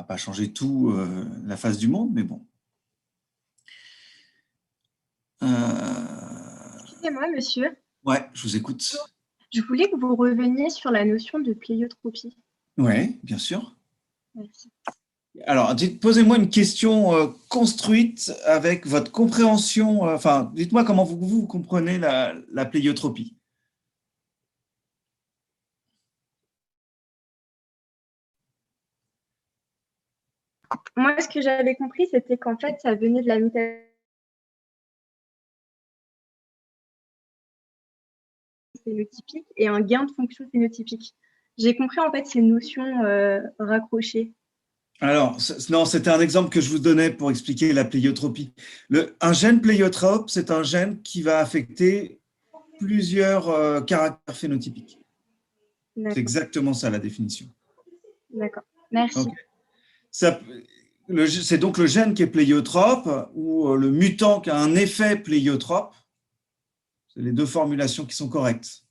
va pas changer tout la face du monde, mais bon. Excusez-moi, monsieur. Ouais, je vous écoute. Je voulais que vous reveniez sur la notion de pléiotropie. Oui, bien sûr. Merci. Alors, posez-moi une question construite avec votre compréhension. Enfin, dites-moi comment vous comprenez la pléiotropie. Moi, ce que j'avais compris, c'était qu'en fait, ça venait de la mutation phénotypique et un gain de fonction phénotypique. J'ai compris en fait ces notions raccrochées. Alors, non, c'était un exemple que je vous donnais pour expliquer la pléiotropie. Un gène pléiotrope, c'est un gène qui va affecter plusieurs caractères phénotypiques. C'est exactement ça la définition. D'accord, merci. Okay. C'est donc le gène qui est pléiotrope ou le mutant qui a un effet pléiotrope. C'est les deux formulations qui sont correctes.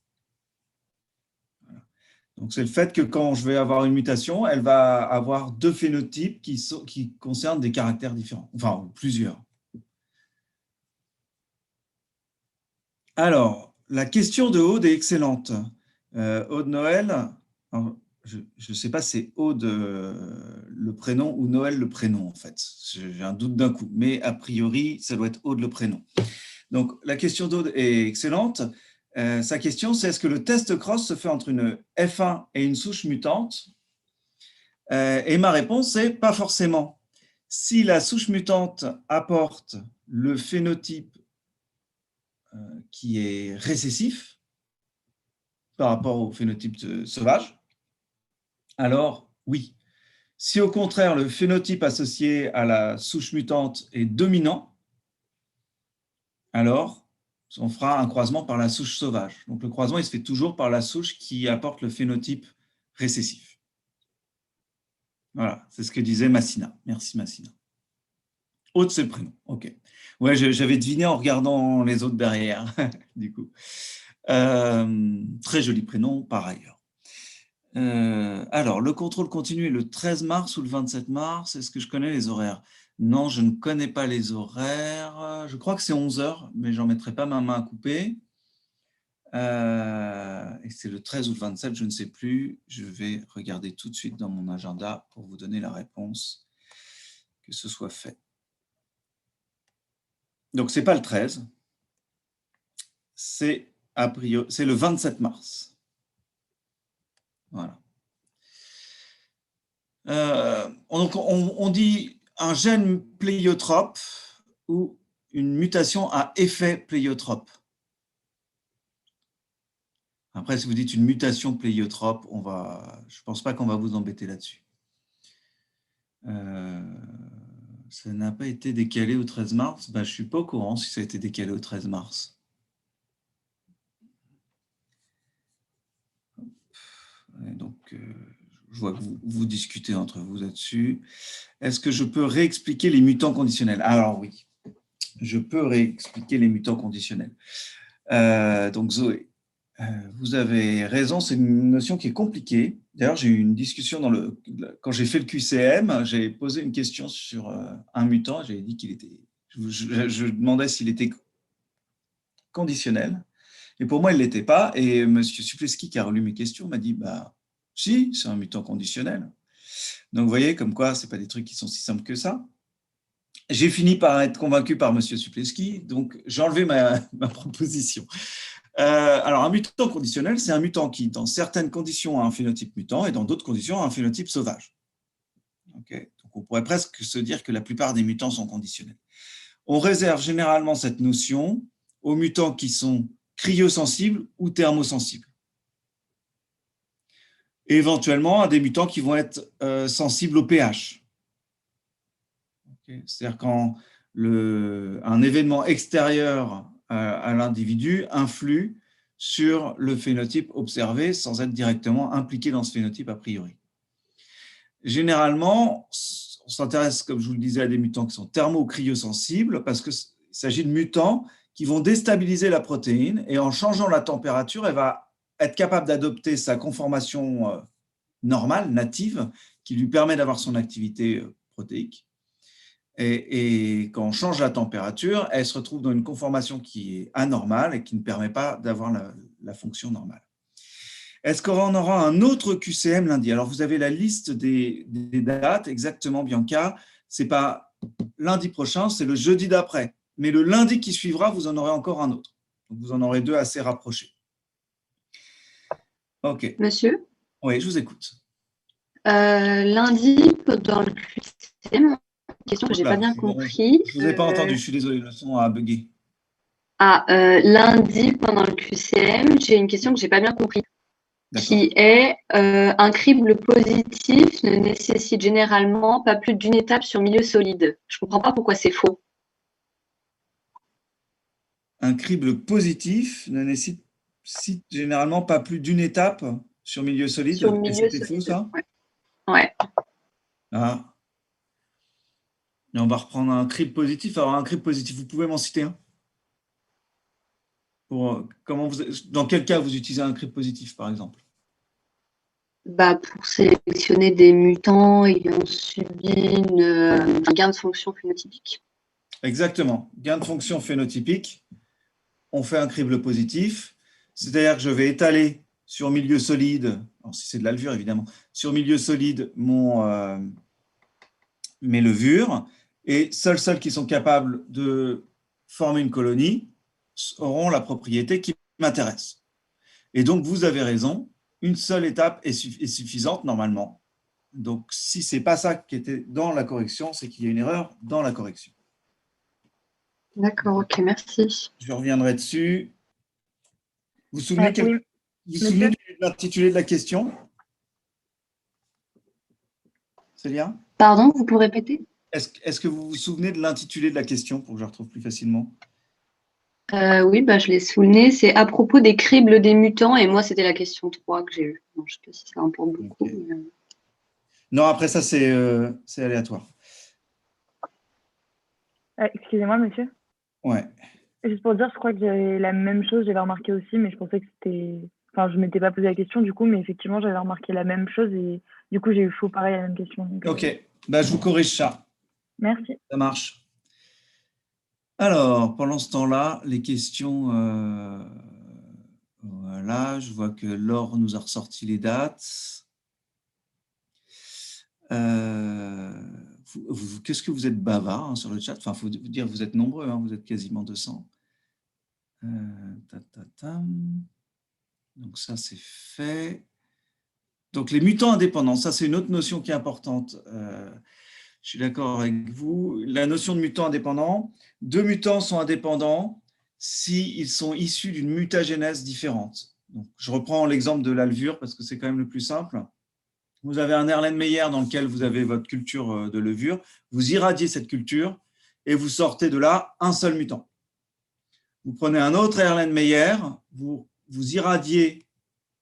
Voilà. Donc, c'est le fait que quand je vais avoir une mutation, elle va avoir deux phénotypes qui concernent des caractères différents, enfin plusieurs. Alors, la question de Aude est excellente. Aude Noël, alors, je ne sais pas si c'est Aude le prénom ou Noël le prénom, en fait. J'ai un doute d'un coup, mais a priori, ça doit être Aude le prénom. Donc, la question d'Aude est excellente. Sa question, c'est est-ce que le test cross se fait entre une F1 et une souche mutante? Et ma réponse est pas forcément. Si la souche mutante apporte le phénotype qui est récessif par rapport au phénotype sauvage, alors oui. Si au contraire, le phénotype associé à la souche mutante est dominant, alors on fera un croisement par la souche sauvage. Donc le croisement, il se fait toujours par la souche qui apporte le phénotype récessif. Voilà, c'est ce que disait Massina. Merci Massina. Aude, c'est le prénom. Ok. Ouais, j'avais deviné en regardant les autres derrière, du coup. Très joli prénom par ailleurs. Alors, le contrôle continu est le 13 mars ou le 27 mars. Est-ce que je connais les horaires? Non, je ne connais pas les horaires. Je crois que c'est 11 h, mais je n'en mettrai pas ma main à couper. Et c'est le 13 ou le 27, je ne sais plus. Je vais regarder tout de suite dans mon agenda pour vous donner la réponse, que ce soit fait. Donc, ce n'est pas le 13, c'est le 27 mars. Voilà. Donc, on dit un gène pléiotrope ou une mutation à effet pléiotrope. Après, si vous dites une mutation pléiotrope, je ne pense pas qu'on va vous embêter là-dessus. Ça n'a pas été décalé au 13 mars. Je ne suis pas au courant si ça a été décalé au 13 mars. Et donc, je vois que vous discutez entre vous là-dessus. Est-ce que je peux réexpliquer les mutants conditionnels? Alors oui, je peux réexpliquer les mutants conditionnels. Donc Zoé, vous avez raison, c'est une notion qui est compliquée. D'ailleurs, j'ai eu une discussion quand j'ai fait le QCM, j'ai posé une question sur un mutant, j'avais dit qu'il était, je demandais s'il était conditionnel, et pour moi, il ne l'était pas, et M. Supleski, qui a relu mes questions, m'a dit, si, c'est un mutant conditionnel. Donc, vous voyez, comme quoi, ce n'est pas des trucs qui sont si simples que ça. J'ai fini par être convaincu par M. Supleski, donc j'ai enlevé ma proposition. Alors, un mutant conditionnel, c'est un mutant qui, dans certaines conditions, a un phénotype mutant et dans d'autres conditions, a un phénotype sauvage. Okay. Donc, on pourrait presque se dire que la plupart des mutants sont conditionnels. On réserve généralement cette notion aux mutants qui sont cryosensibles ou thermosensibles. Et éventuellement à des mutants qui vont être sensibles au pH. Okay. C'est-à-dire quand un événement extérieur à l'individu influe sur le phénotype observé sans être directement impliqué dans ce phénotype a priori. Généralement, on s'intéresse, comme je vous le disais, à des mutants qui sont thermo- ou cryosensibles parce qu'il s'agit de mutants qui vont déstabiliser la protéine et en changeant la température, elle va être capable d'adopter sa conformation normale, native, qui lui permet d'avoir son activité protéique. Et quand on change la température, elle se retrouve dans une conformation qui est anormale et qui ne permet pas d'avoir la fonction normale. Est-ce qu'on aura un autre QCM lundi? Alors, vous avez la liste des dates, exactement, Bianca. Ce n'est pas lundi prochain, c'est le jeudi d'après. Mais le lundi qui suivra, vous en aurez encore un autre. Donc, vous en aurez deux assez rapprochés. OK. Monsieur? Oui, je vous écoute. Lundi, dans le QCM, une question que je n'ai pas bien compris. Je ne vous ai pas entendu, je suis désolé, le son a bugué. Lundi, pendant le QCM, j'ai une question que je n'ai pas bien compris, qui est un crible positif ne nécessite généralement pas plus d'une étape sur milieu solide. Je ne comprends pas pourquoi c'est faux. Un crible positif ne nécessite généralement pas plus d'une étape sur milieu solide. Sur milieu et c'était solide. Faux, ça? Ouais. Ah. Et on va reprendre un crible positif. Alors, un crible positif, vous pouvez m'en citer un? Dans quel cas vous utilisez un crible positif, par exemple? Pour sélectionner des mutants ayant subi un gain de fonction phénotypique. Exactement. Gain de fonction phénotypique. On fait un crible positif. C'est-à-dire que je vais étaler sur milieu solide, alors si c'est de la levure évidemment, sur milieu solide mes levures, et seuls qui sont capables de former une colonie auront la propriété qui m'intéresse. Et donc, vous avez raison, une seule étape est suffisante normalement. Donc, si ce n'est pas ça qui était dans la correction, c'est qu'il y a une erreur dans la correction. D'accord, ok, merci. Je reviendrai dessus. Vous vous souvenez, Oui. vous souvenez de l'intitulé de la question? Célia? Pardon, vous pouvez répéter? Est-ce que vous vous souvenez de l'intitulé de la question pour que je la retrouve plus facilement? Oui, je l'ai souligné. C'est à propos des cribles des mutants. Et moi, c'était la question 3 que j'ai eue. Je ne sais pas si ça importe beaucoup. Okay. Mais... Non, après ça, c'est aléatoire. Excusez-moi, monsieur. Ouais. Juste pour dire, je crois que j'avais la même chose, j'avais remarqué aussi, mais je pensais que c'était... Enfin, je ne m'étais pas posé la question du coup, mais effectivement, j'avais remarqué la même chose et du coup, j'ai eu faux pareil à la même question. Donc, Ok, je vous corrige ça. Merci. Ça marche. Alors, pendant ce temps-là, les questions... voilà, je vois que Laure nous a ressorti les dates. Qu'est-ce que vous êtes bavard sur le chat? Enfin, il faut vous dire, vous êtes nombreux, vous êtes quasiment 200. Donc ça, c'est fait. Donc les mutants indépendants, ça c'est une autre notion qui est importante. Je suis d'accord avec vous. La notion de mutant indépendant, deux mutants sont indépendants s'ils sont issus d'une mutagénèse différente. Donc, je reprends l'exemple de la levure parce que c'est quand même le plus simple. Vous avez un Erlenmeyer dans lequel vous avez votre culture de levure, vous irradiez cette culture et vous sortez de là un seul mutant. Vous prenez un autre Erlenmeyer, vous irradiez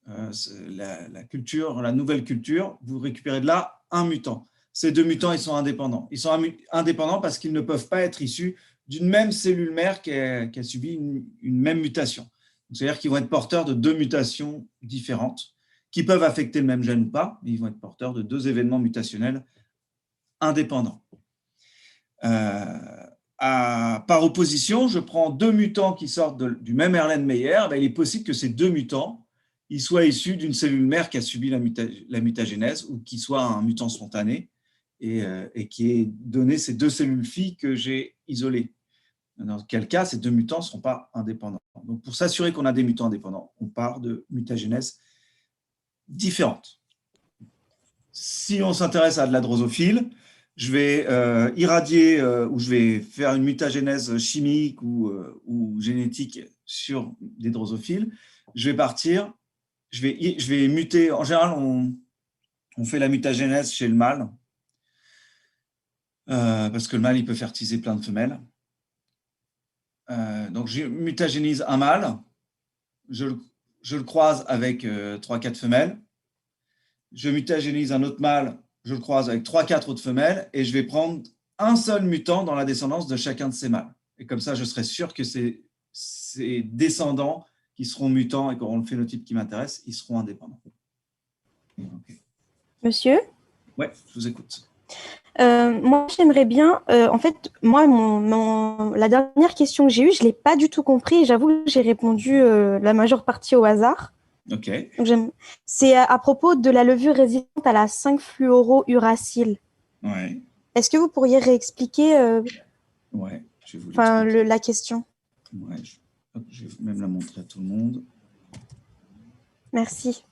la culture, la nouvelle culture, vous récupérez de là un mutant. Ces deux mutants, ils sont indépendants. Ils sont indépendants parce qu'ils ne peuvent pas être issus d'une même cellule mère qui a subi une même mutation. C'est-à-dire qu'ils vont être porteurs de deux mutations différentes qui peuvent affecter le même gène ou pas, mais ils vont être porteurs de deux événements mutationnels indépendants. Par opposition, je prends deux mutants qui sortent du même Erlenmeyer, il est possible que ces deux mutants ils soient issus d'une cellule mère qui a subi la mutagénèse ou qui soit un mutant spontané et qui ait donné ces deux cellules filles que j'ai isolées. Dans quel cas, ces deux mutants ne seront pas indépendants. Donc, pour s'assurer qu'on a des mutants indépendants, on part de mutagénèses différentes. Si on s'intéresse à de la drosophile, je vais irradier ou je vais faire une mutagénèse chimique ou génétique sur des drosophiles. Je vais partir, je vais muter. En général, on fait la mutagénèse chez le mâle parce que le mâle, il peut fertiliser plein de femelles. Donc, je mutagénise un mâle, je le croise avec 3-4 femelles. Je mutagénise un autre mâle, je le croise avec 3-4 autres femelles et je vais prendre un seul mutant dans la descendance de chacun de ces mâles. Et comme ça, je serai sûr que ces descendants qui seront mutants et qui auront le phénotype qui m'intéresse, ils seront indépendants. Okay. Monsieur? Oui, je vous écoute. Moi, j'aimerais bien, en fait, moi, la dernière question que j'ai eue, je ne l'ai pas du tout compris. J'avoue que j'ai répondu la majeure partie au hasard. OK. C'est à propos de la levure résistante à la 5-fluorouracile. Ouais. Est-ce que vous pourriez réexpliquer Ouais, je vais vous l'expliquer. la question? Ouais, je vais même la montrer à tout le monde. Merci.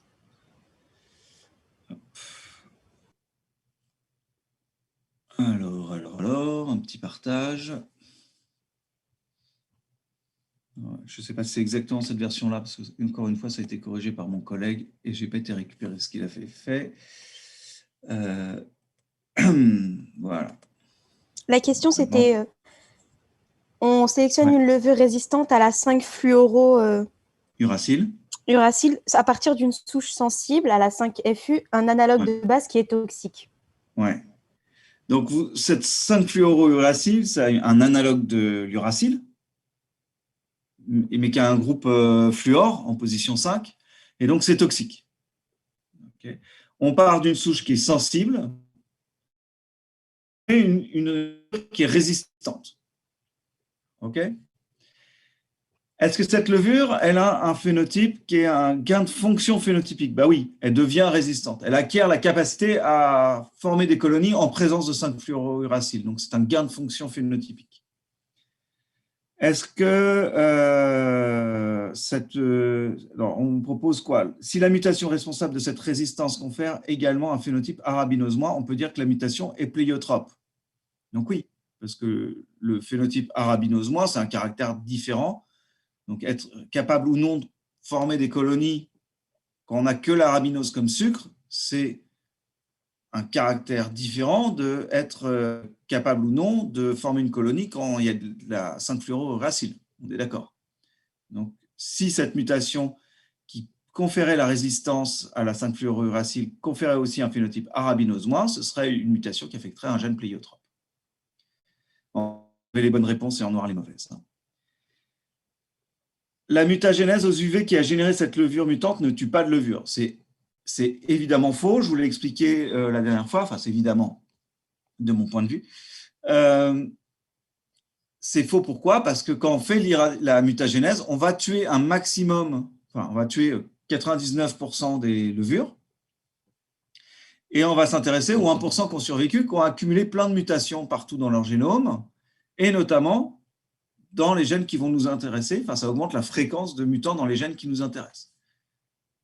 Alors, un petit partage. Je ne sais pas si c'est exactement cette version-là, parce que, encore une fois, ça a été corrigé par mon collègue et je n'ai pas été récupérer ce qu'il a fait. Voilà. La question, c'était on sélectionne une levure résistante à la 5-fluoro uracile à partir d'une souche sensible à la 5-FU, un analogue de base qui est toxique. Ouais. Donc, cette 5-fluorouracile, c'est un analogue de l'uracile, mais qui a un groupe fluor en position 5, et donc c'est toxique. Okay. On part d'une souche qui est sensible et une qui est résistante. OK. Est-ce que cette levure, elle a un phénotype qui est un gain de fonction phénotypique? Bah oui, elle devient résistante. Elle acquiert la capacité à former des colonies en présence de 5-fluorouracile. Donc, c'est un gain de fonction phénotypique. Est-ce que on propose quoi? Si la mutation responsable de cette résistance confère également un phénotype arabinose-moi, on peut dire que la mutation est pléiotrope. Donc oui, parce que le phénotype arabinose-moi, c'est un caractère différent. Donc être capable ou non de former des colonies quand on n'a que l'arabinose comme sucre, c'est un caractère différent d'être capable ou non de former une colonie quand il y a de la 5-fluorouracile. On est d'accord. Donc, si cette mutation qui conférait la résistance à la 5-fluorouracile conférait aussi un phénotype arabinose-moi, ce serait une mutation qui affecterait un gène pléiotrope. On avait les bonnes réponses et en noir les mauvaises. La mutagénèse aux UV qui a généré cette levure mutante ne tue pas de levure. C'est évidemment faux, je vous l'ai expliqué la dernière fois, enfin c'est évidemment de mon point de vue. C'est faux pourquoi? Parce que quand on fait la mutagénèse, on va tuer un maximum, enfin on va tuer 99% des levures, et on va s'intéresser aux 1% qui ont survécu, qui ont accumulé plein de mutations partout dans leur génome, et notamment dans les gènes qui vont nous intéresser, enfin ça augmente la fréquence de mutants dans les gènes qui nous intéressent.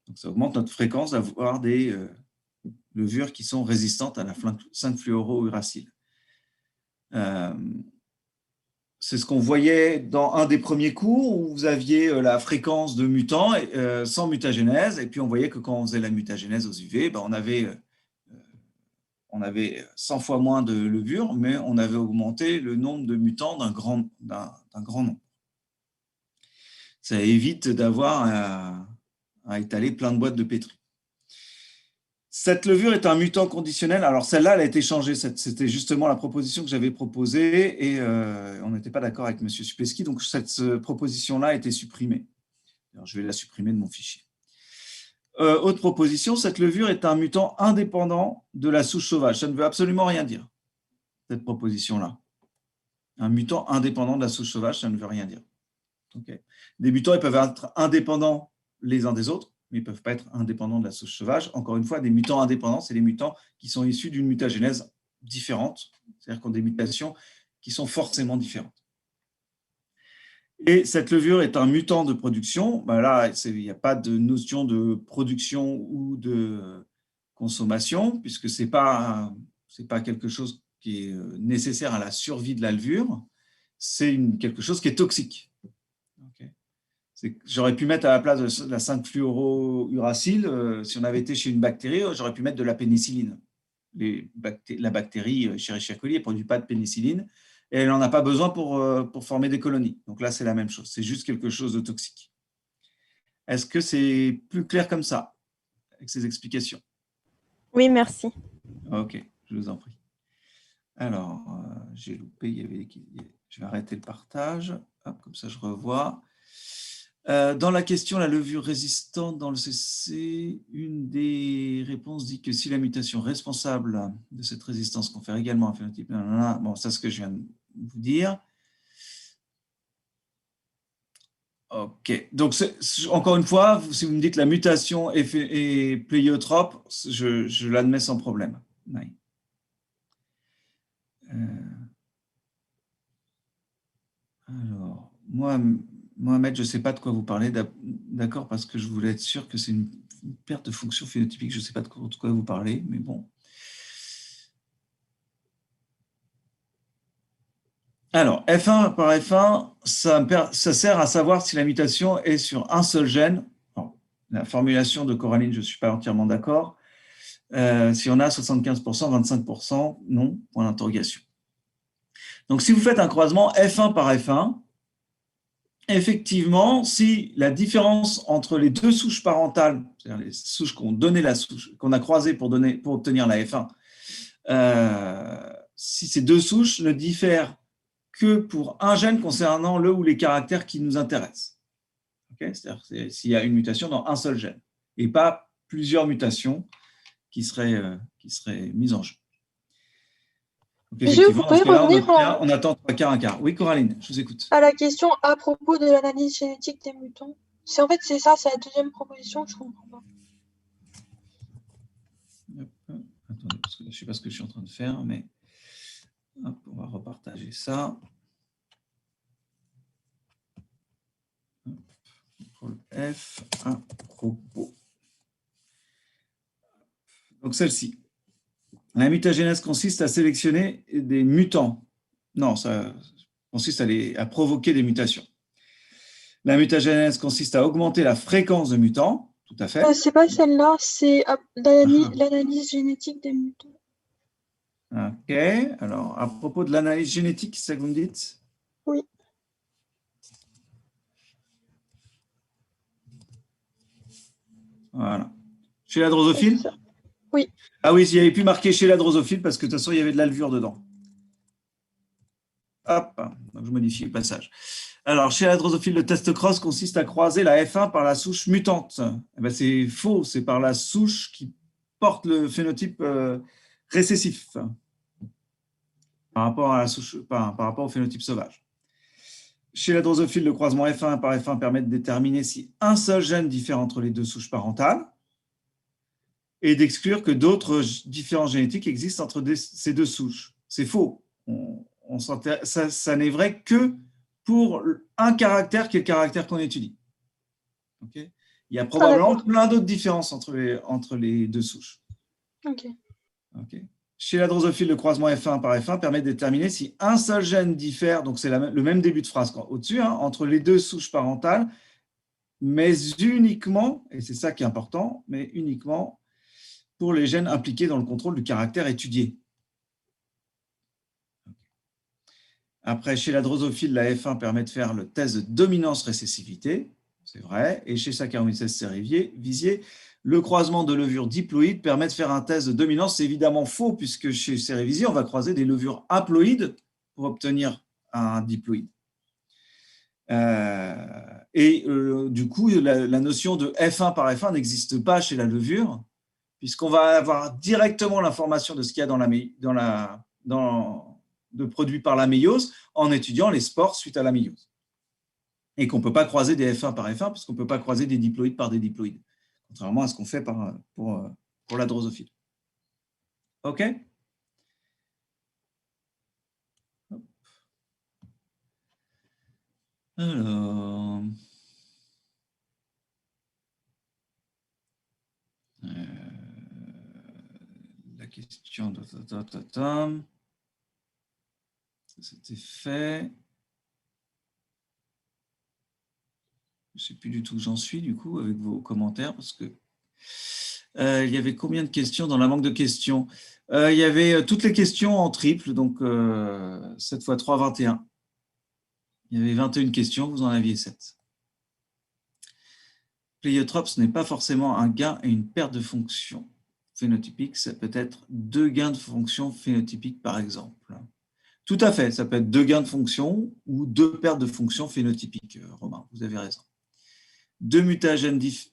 Donc ça augmente notre fréquence d'avoir des levures qui sont résistantes à la 5-fluorouracile. C'est ce qu'on voyait dans un des premiers cours où vous aviez la fréquence de mutants sans mutagénèse, et puis on voyait que quand on faisait la mutagénèse aux UV, on avait 100 fois moins de levures, mais on avait augmenté le nombre de mutants d'un grand nombre. Ça évite d'avoir à étaler plein de boîtes de pétri. Cette levure est un mutant conditionnel. Alors celle-là, elle a été changée. C'était justement la proposition que j'avais proposée et on n'était pas d'accord avec M. Supesky. Donc cette proposition-là a été supprimée. Alors, je vais la supprimer de mon fichier. Autre proposition, cette levure est un mutant indépendant de la souche sauvage. Ça ne veut absolument rien dire, cette proposition-là. Un mutant indépendant de la souche sauvage, ça ne veut rien dire. Okay. Des mutants, ils peuvent être indépendants les uns des autres, mais ils ne peuvent pas être indépendants de la souche sauvage. Encore une fois, des mutants indépendants, c'est des mutants qui sont issus d'une mutagénèse différente, c'est-à-dire qui ont des mutations qui sont forcément différentes. Et cette levure est un mutant de production. Ben là, il n'y a pas de notion de production ou de consommation, puisque ce n'est pas quelque chose qui est nécessaire à la survie de la levure, c'est quelque chose qui est toxique. Okay. J'aurais pu mettre à la place de la 5-fluorouracile, si on avait été chez une bactérie, j'aurais pu mettre de la pénicilline. La bactérie Escherichia coli ne produit pas de pénicilline et elle n'en a pas besoin pour former des colonies. Donc là, c'est la même chose. C'est juste quelque chose de toxique. Est-ce que c'est plus clair comme ça, avec ces explications? Oui, merci. Ok, je vous en prie. Alors, j'ai loupé, je vais arrêter le partage. Hop, comme ça, je revois. Dans la question, la levure résistante dans le CC, une des réponses dit que si la mutation responsable de cette résistance confère également un phénotype, bon, ça c'est ce que je viens de vous dire. Ok, donc encore une fois, si vous me dites que la mutation est pléiotrope, je l'admets sans problème. Oui. Alors, Mohamed, je ne sais pas de quoi vous parlez, d'accord, parce que je voulais être sûr que c'est une perte de fonction phénotypique. Je ne sais pas de quoi vous parlez, mais bon. Alors, F1 par F1, ça sert à savoir si la mutation est sur un seul gène. Bon, la formulation de Coraline, je ne suis pas entièrement d'accord. Si on a 75%, 25%, non, point d'interrogation. Donc, si vous faites un croisement F1 par F1, effectivement, si la différence entre les deux souches parentales, c'est-à-dire les souches qu'on a croisées pour obtenir la F1, si ces deux souches ne diffèrent que pour un gène concernant le ou les caractères qui nous intéressent. Okay, c'est-à-dire s'il y a une mutation dans un seul gène et pas plusieurs mutations qui seraient mises en jeu. Donc, effectivement, dans ce cas-là, on attend 3 quarts, 1 quart. Oui, Coraline, je vous écoute. À la question à propos de l'analyse génétique des mutants. En fait, c'est ça, c'est la deuxième proposition, je ne comprends pas. Attendez, parce que je ne sais pas ce que je suis en train de faire, mais hop, on va repartager ça. Contrôle F, à propos. Donc celle-ci. La mutagénèse consiste à sélectionner des mutants. Non, ça consiste à provoquer des mutations. La mutagénèse consiste à augmenter la fréquence de mutants. Tout à fait. C'est pas celle-là, c'est l'analyse génétique des mutants. Ok. Alors, à propos de l'analyse génétique, c'est ça que vous me dites? Oui. Voilà. Chez la drosophile? Oui. Ah oui, il y avait pu marquer chez la drosophile parce que de toute façon, il y avait de la levure dedans. Hop, donc je modifie le passage. Alors, chez la drosophile, le test cross consiste à croiser la F1 par la souche mutante. Eh ben, c'est faux, c'est par la souche qui porte le phénotype récessif par rapport au phénotype sauvage. Chez la drosophile, le croisement F1 par F1 permet de déterminer si un seul gène diffère entre les deux souches parentales et d'exclure que d'autres différences génétiques existent entre ces deux souches. C'est faux. Ça n'est vrai que pour un caractère qui est le caractère qu'on étudie. Okay, il y a probablement plein d'autres différences entre les deux souches. Okay. Chez la drosophile, le croisement F1 par F1 permet de déterminer si un seul gène diffère, donc c'est le même début de phrase au-dessus, entre les deux souches parentales, mais uniquement, et c'est ça qui est important, mais uniquement pour les gènes impliqués dans le contrôle du caractère étudié. Après, chez la drosophile, la F1 permet de faire le test de dominance-récessivité, c'est vrai, et chez Saccharomyces cerevisiae, le croisement de levures diploïdes permet de faire un test de dominance. C'est évidemment faux, puisque chez Cerevisiae, on va croiser des levures haploïdes pour obtenir un diploïde. Du coup, la notion de F1 par F1 n'existe pas chez la levure, puisqu'on va avoir directement l'information de ce qu'il y a de produits par la méiose en étudiant les spores suite à la méiose. Et qu'on ne peut pas croiser des F1 par F1, puisqu'on ne peut pas croiser des diploïdes par des diploïdes, contrairement à ce qu'on fait pour la drosophile. OK? Alors... la question de... C'était fait. Je ne sais plus du tout où j'en suis, du coup, avec vos commentaires, parce que il y avait combien de questions dans la banque de questions? Il y avait toutes les questions en triple, donc 7 x 3, 21. Il y avait 21 questions, vous en aviez 7. Pléiotrope, ce n'est pas forcément un gain et une perte de fonction phénotypique, ça peut être 2 gains de fonction phénotypique, par exemple. Tout à fait, ça peut être 2 gains de fonction ou 2 pertes de fonction phénotypique, Romain, vous avez raison. deux mutagenèses.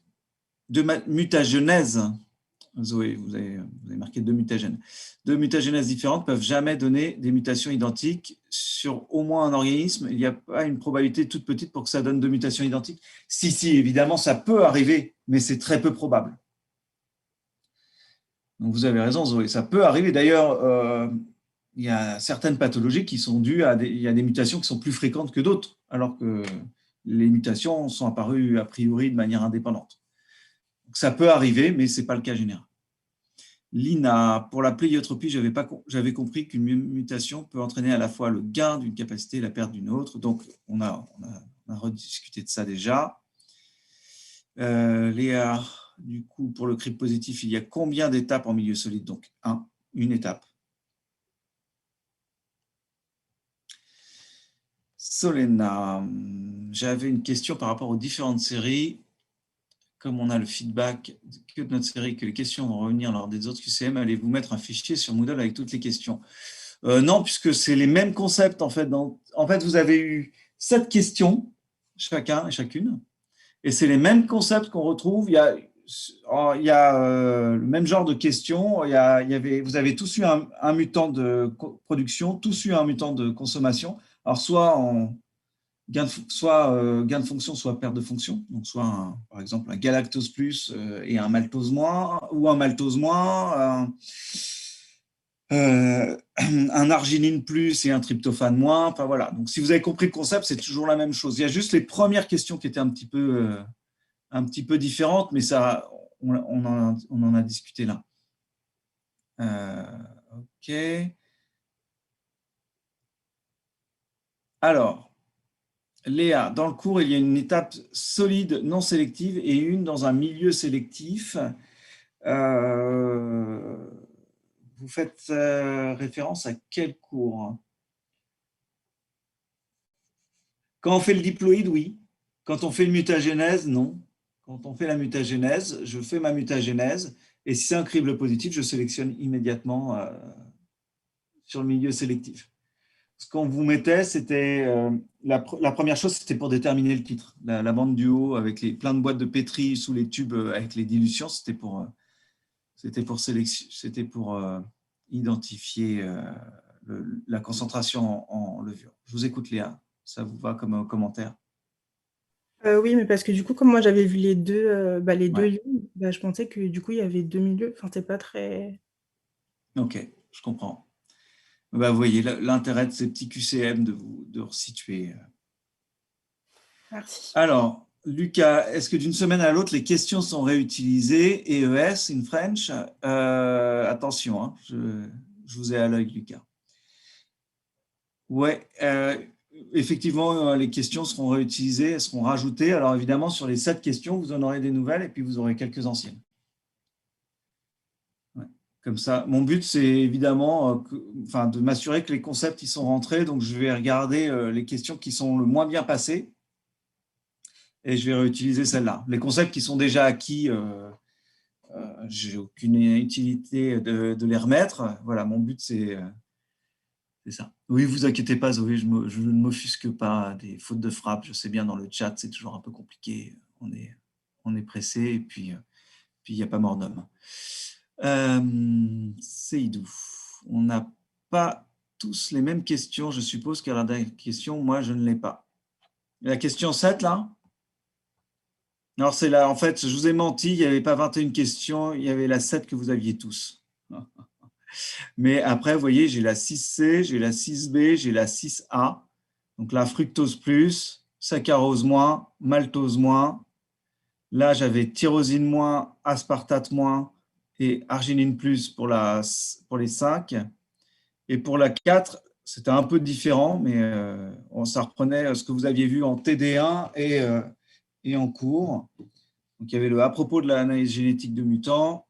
Zoé, vous avez marqué deux mutagènes. Deux mutagénèses différentes ne peuvent jamais donner des mutations identiques sur au moins un organisme. Il n'y a pas une probabilité toute petite pour que ça donne deux mutations identiques. Si, évidemment, ça peut arriver, mais c'est très peu probable. Donc, vous avez raison, Zoé, ça peut arriver. D'ailleurs, il y a certaines pathologies qui sont dues à il y a des mutations qui sont plus fréquentes que d'autres, alors que les mutations sont apparues a priori de manière indépendante. Donc, ça peut arriver, mais ce n'est pas le cas général. Lina, pour la pléiotropie, j'avais compris qu'une mutation peut entraîner à la fois le gain d'une capacité et la perte d'une autre. Donc, on a rediscuté de ça déjà. Léa, du coup, pour le CRIB positif, il y a combien d'étapes en milieu solide? Donc, une étape. Solena, j'avais une question par rapport aux différentes séries. Comme on a le feedback que de notre série, que les questions vont revenir lors des autres QCM, allez-vous mettre un fichier sur Moodle avec toutes les questions? Non, puisque c'est les mêmes concepts en fait. En fait, vous avez eu 7 questions, chacun et chacune, et c'est les mêmes concepts qu'on retrouve. Il y a le même genre de questions. Vous avez tous eu un mutant de production, tous eu un mutant de consommation. Alors, soit gain de fonction, soit perte de fonction. Donc, soit, par exemple, un galactose plus et un maltose moins, ou un maltose moins, un arginine plus et un tryptophane moins. Enfin, voilà. Donc, si vous avez compris le concept, c'est toujours la même chose. Il y a juste les premières questions qui étaient un petit peu différentes, mais ça, on en a discuté là. OK. Alors, Léa, dans le cours, il y a une étape solide non sélective et une dans un milieu sélectif. Vous faites référence à quel cours? Quand on fait le diploïde, oui. Quand on fait le mutagénèse, non. Quand on fait la mutagénèse, je fais ma mutagénèse. Et si c'est un crible positif, je sélectionne immédiatement sur le milieu sélectif. Ce qu'on vous mettait, c'était la première chose, c'était pour déterminer le titre. La bande du haut avec plein de boîtes de pétri sous les tubes avec les dilutions, c'était pour identifier la concentration en levure. Je vous écoute, Léa. Ça vous va comme commentaire? Oui, mais parce que du coup, comme moi j'avais vu les deux, deux Ouais. lieux, je pensais que du coup il y avait deux milieux. Enfin, c'est pas très. Ok, je comprends. Vous voyez l'intérêt de ces petits QCM de resituer. Merci. Alors, Lucas, est-ce que d'une semaine à l'autre, les questions sont réutilisées? EES, in French. Attention, hein, je vous ai à l'œil, Lucas. Ouais, effectivement, les questions seront réutilisées, elles seront rajoutées. Alors, évidemment, sur les 7 questions, vous en aurez des nouvelles et puis vous aurez quelques anciennes. Ouais. Comme ça, mon but, c'est évidemment de m'assurer que les concepts ils sont rentrés. Donc, je vais regarder les questions qui sont le moins bien passées et je vais réutiliser celles-là. Les concepts qui sont déjà acquis, j'ai aucune utilité de les remettre. Voilà, mon but, c'est ça. Oui, vous inquiétez pas, Zoé, je ne m'offusque pas des fautes de frappe. Je sais bien, dans le chat, c'est toujours un peu compliqué. On est pressé et puis il n'y a pas mort d'homme. Seydou, on n'a pas tous les mêmes questions. Je suppose qu'à la dernière question, moi, je ne l'ai pas. La question 7, là? Alors, c'est là, en fait, je vous ai menti, il n'y avait pas 21 questions, il y avait la 7 que vous aviez tous. Mais après, vous voyez, j'ai la 6C, j'ai la 6B, j'ai la 6A. Donc là, fructose plus, saccharose moins, maltose moins. Là, j'avais tyrosine moins, aspartate moins et arginine plus pour les 5. Et pour la 4, c'était un peu différent, mais ça reprenait ce que vous aviez vu en TD1 et en cours. Donc, il y avait à propos de l'analyse génétique de mutants.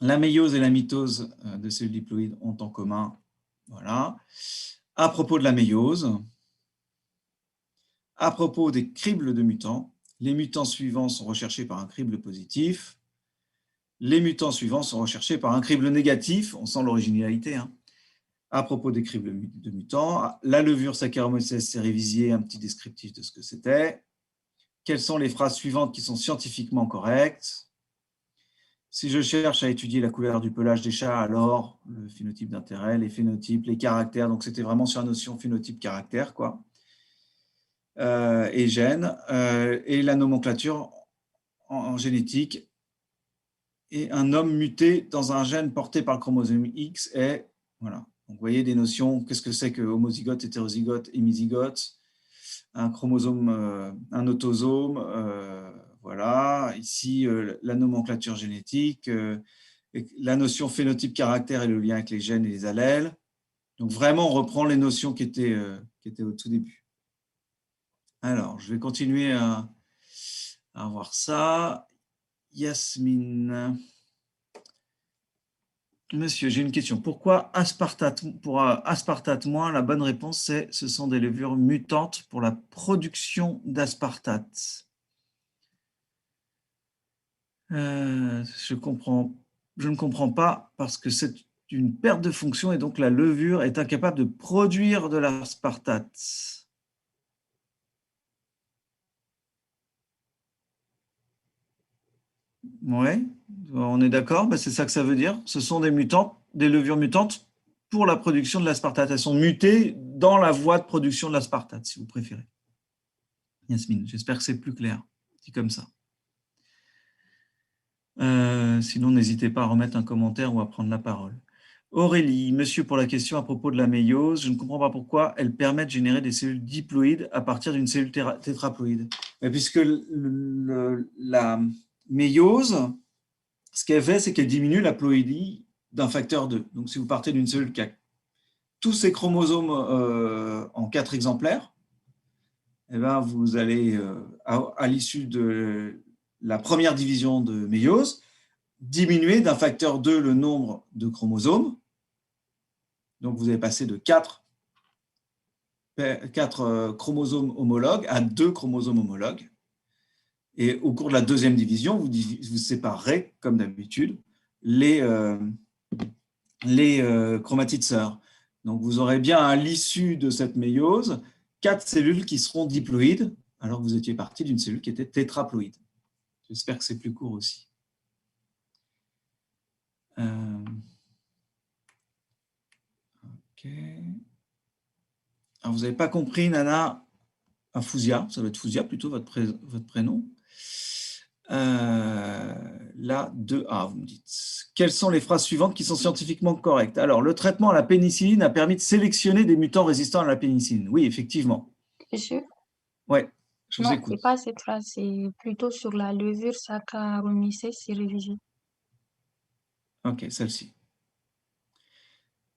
La méiose et la mitose de cellules diploïdes ont en commun. Voilà. À propos de la méiose, à propos des cribles de mutants, les mutants suivants sont recherchés par un crible positif. Les mutants suivants sont recherchés par un crible négatif. On sent l'originalité. Hein. À propos des cribles de mutants, la levure Saccharomyces cerevisiae, un petit descriptif de ce que c'était. quelles sont les phrases suivantes qui sont scientifiquement correctes? Si je cherche à étudier la couleur du pelage des chats, alors le phénotype d'intérêt, les phénotypes, les caractères, donc c'était vraiment sur la notion phénotype-caractère, quoi. Et gène, et la nomenclature en génétique. Et un homme muté dans un gène porté par le chromosome X est, voilà. Donc, vous voyez des notions, qu'est-ce que c'est que homozygote, hétérozygote, hémizygote, un chromosome, un autosome, voilà. Ici, la nomenclature génétique, la notion phénotype caractère et le lien avec les gènes et les allèles. Donc, vraiment, on reprend les notions qui étaient au tout début. Alors, je vais continuer à voir ça. Yasmine. Monsieur, j'ai une question. Pourquoi aspartate, pour aspartate moins, la bonne réponse c'est ce sont des levures mutantes pour la production d'aspartate. Je ne comprends pas parce que c'est une perte de fonction et donc la levure est incapable de produire de l'aspartate. Oui, on est d'accord, c'est ça que ça veut dire. Ce sont des levures mutantes pour la production de l'aspartate. Elles sont mutées dans la voie de production de l'aspartate, si vous préférez. Yasmine, j'espère que c'est plus clair, dit comme ça. Sinon, n'hésitez pas à remettre un commentaire ou à prendre la parole. Aurélie, monsieur, pour la question à propos de la méiose, je ne comprends pas pourquoi elle permet de générer des cellules diploïdes à partir d'une cellule tétraploïde. Mais puisque la méiose, ce qu'elle fait, c'est qu'elle diminue la ploïdie d'un facteur 2. Donc, si vous partez d'une cellule qui a tous ses chromosomes en 4 exemplaires, eh ben, vous allez, à l'issue de la première division de méiose, diminuer d'un facteur 2 le nombre de chromosomes. Donc, vous allez passer de 4 chromosomes homologues à 2 chromosomes homologues. Et au cours de la deuxième division, vous séparerez, comme d'habitude, les chromatides sœurs. Donc, vous aurez bien à l'issue de cette méiose 4 cellules qui seront diploïdes, alors que vous étiez parti d'une cellule qui était tétraploïde. J'espère que c'est plus court aussi. Ok. Alors, vous n'avez pas compris, Nana, Fouzia, ça doit être Fouzia plutôt, votre prénom. Là, 2A, vous me dites. Quelles sont les phrases suivantes qui sont scientifiquement correctes? Alors, le traitement à la pénicilline a permis de sélectionner des mutants résistants à la pénicilline. Oui, effectivement. Monsieur? Oui, je vous Non, écoute. c'est pas cette phrase, c'est plutôt sur la levure Saccharomyces cerevisiae. Ok, celle-ci.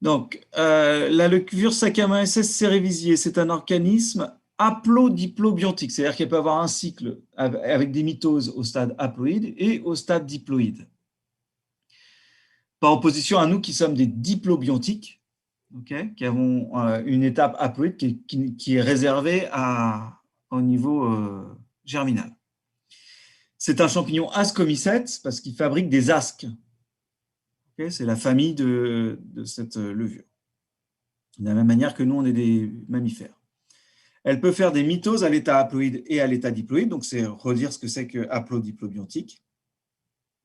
Donc, la levure Saccharomyces cerevisiae, c'est un organisme haplodiplobiontique, c'est-à-dire qu'elle peut avoir un cycle avec des mitoses au stade haploïde et au stade diploïde. Par opposition à nous qui sommes des diplobiontiques, okay, qui avons une étape haploïde qui est réservée au niveau germinal. C'est un champignon ascomycète parce qu'il fabrique des asques. Okay, c'est la famille de cette levure. De la même manière que nous, on est des mammifères. Elle peut faire des mitoses à l'état haploïde et à l'état diploïde, donc c'est redire ce que c'est que haplodiplobiontique.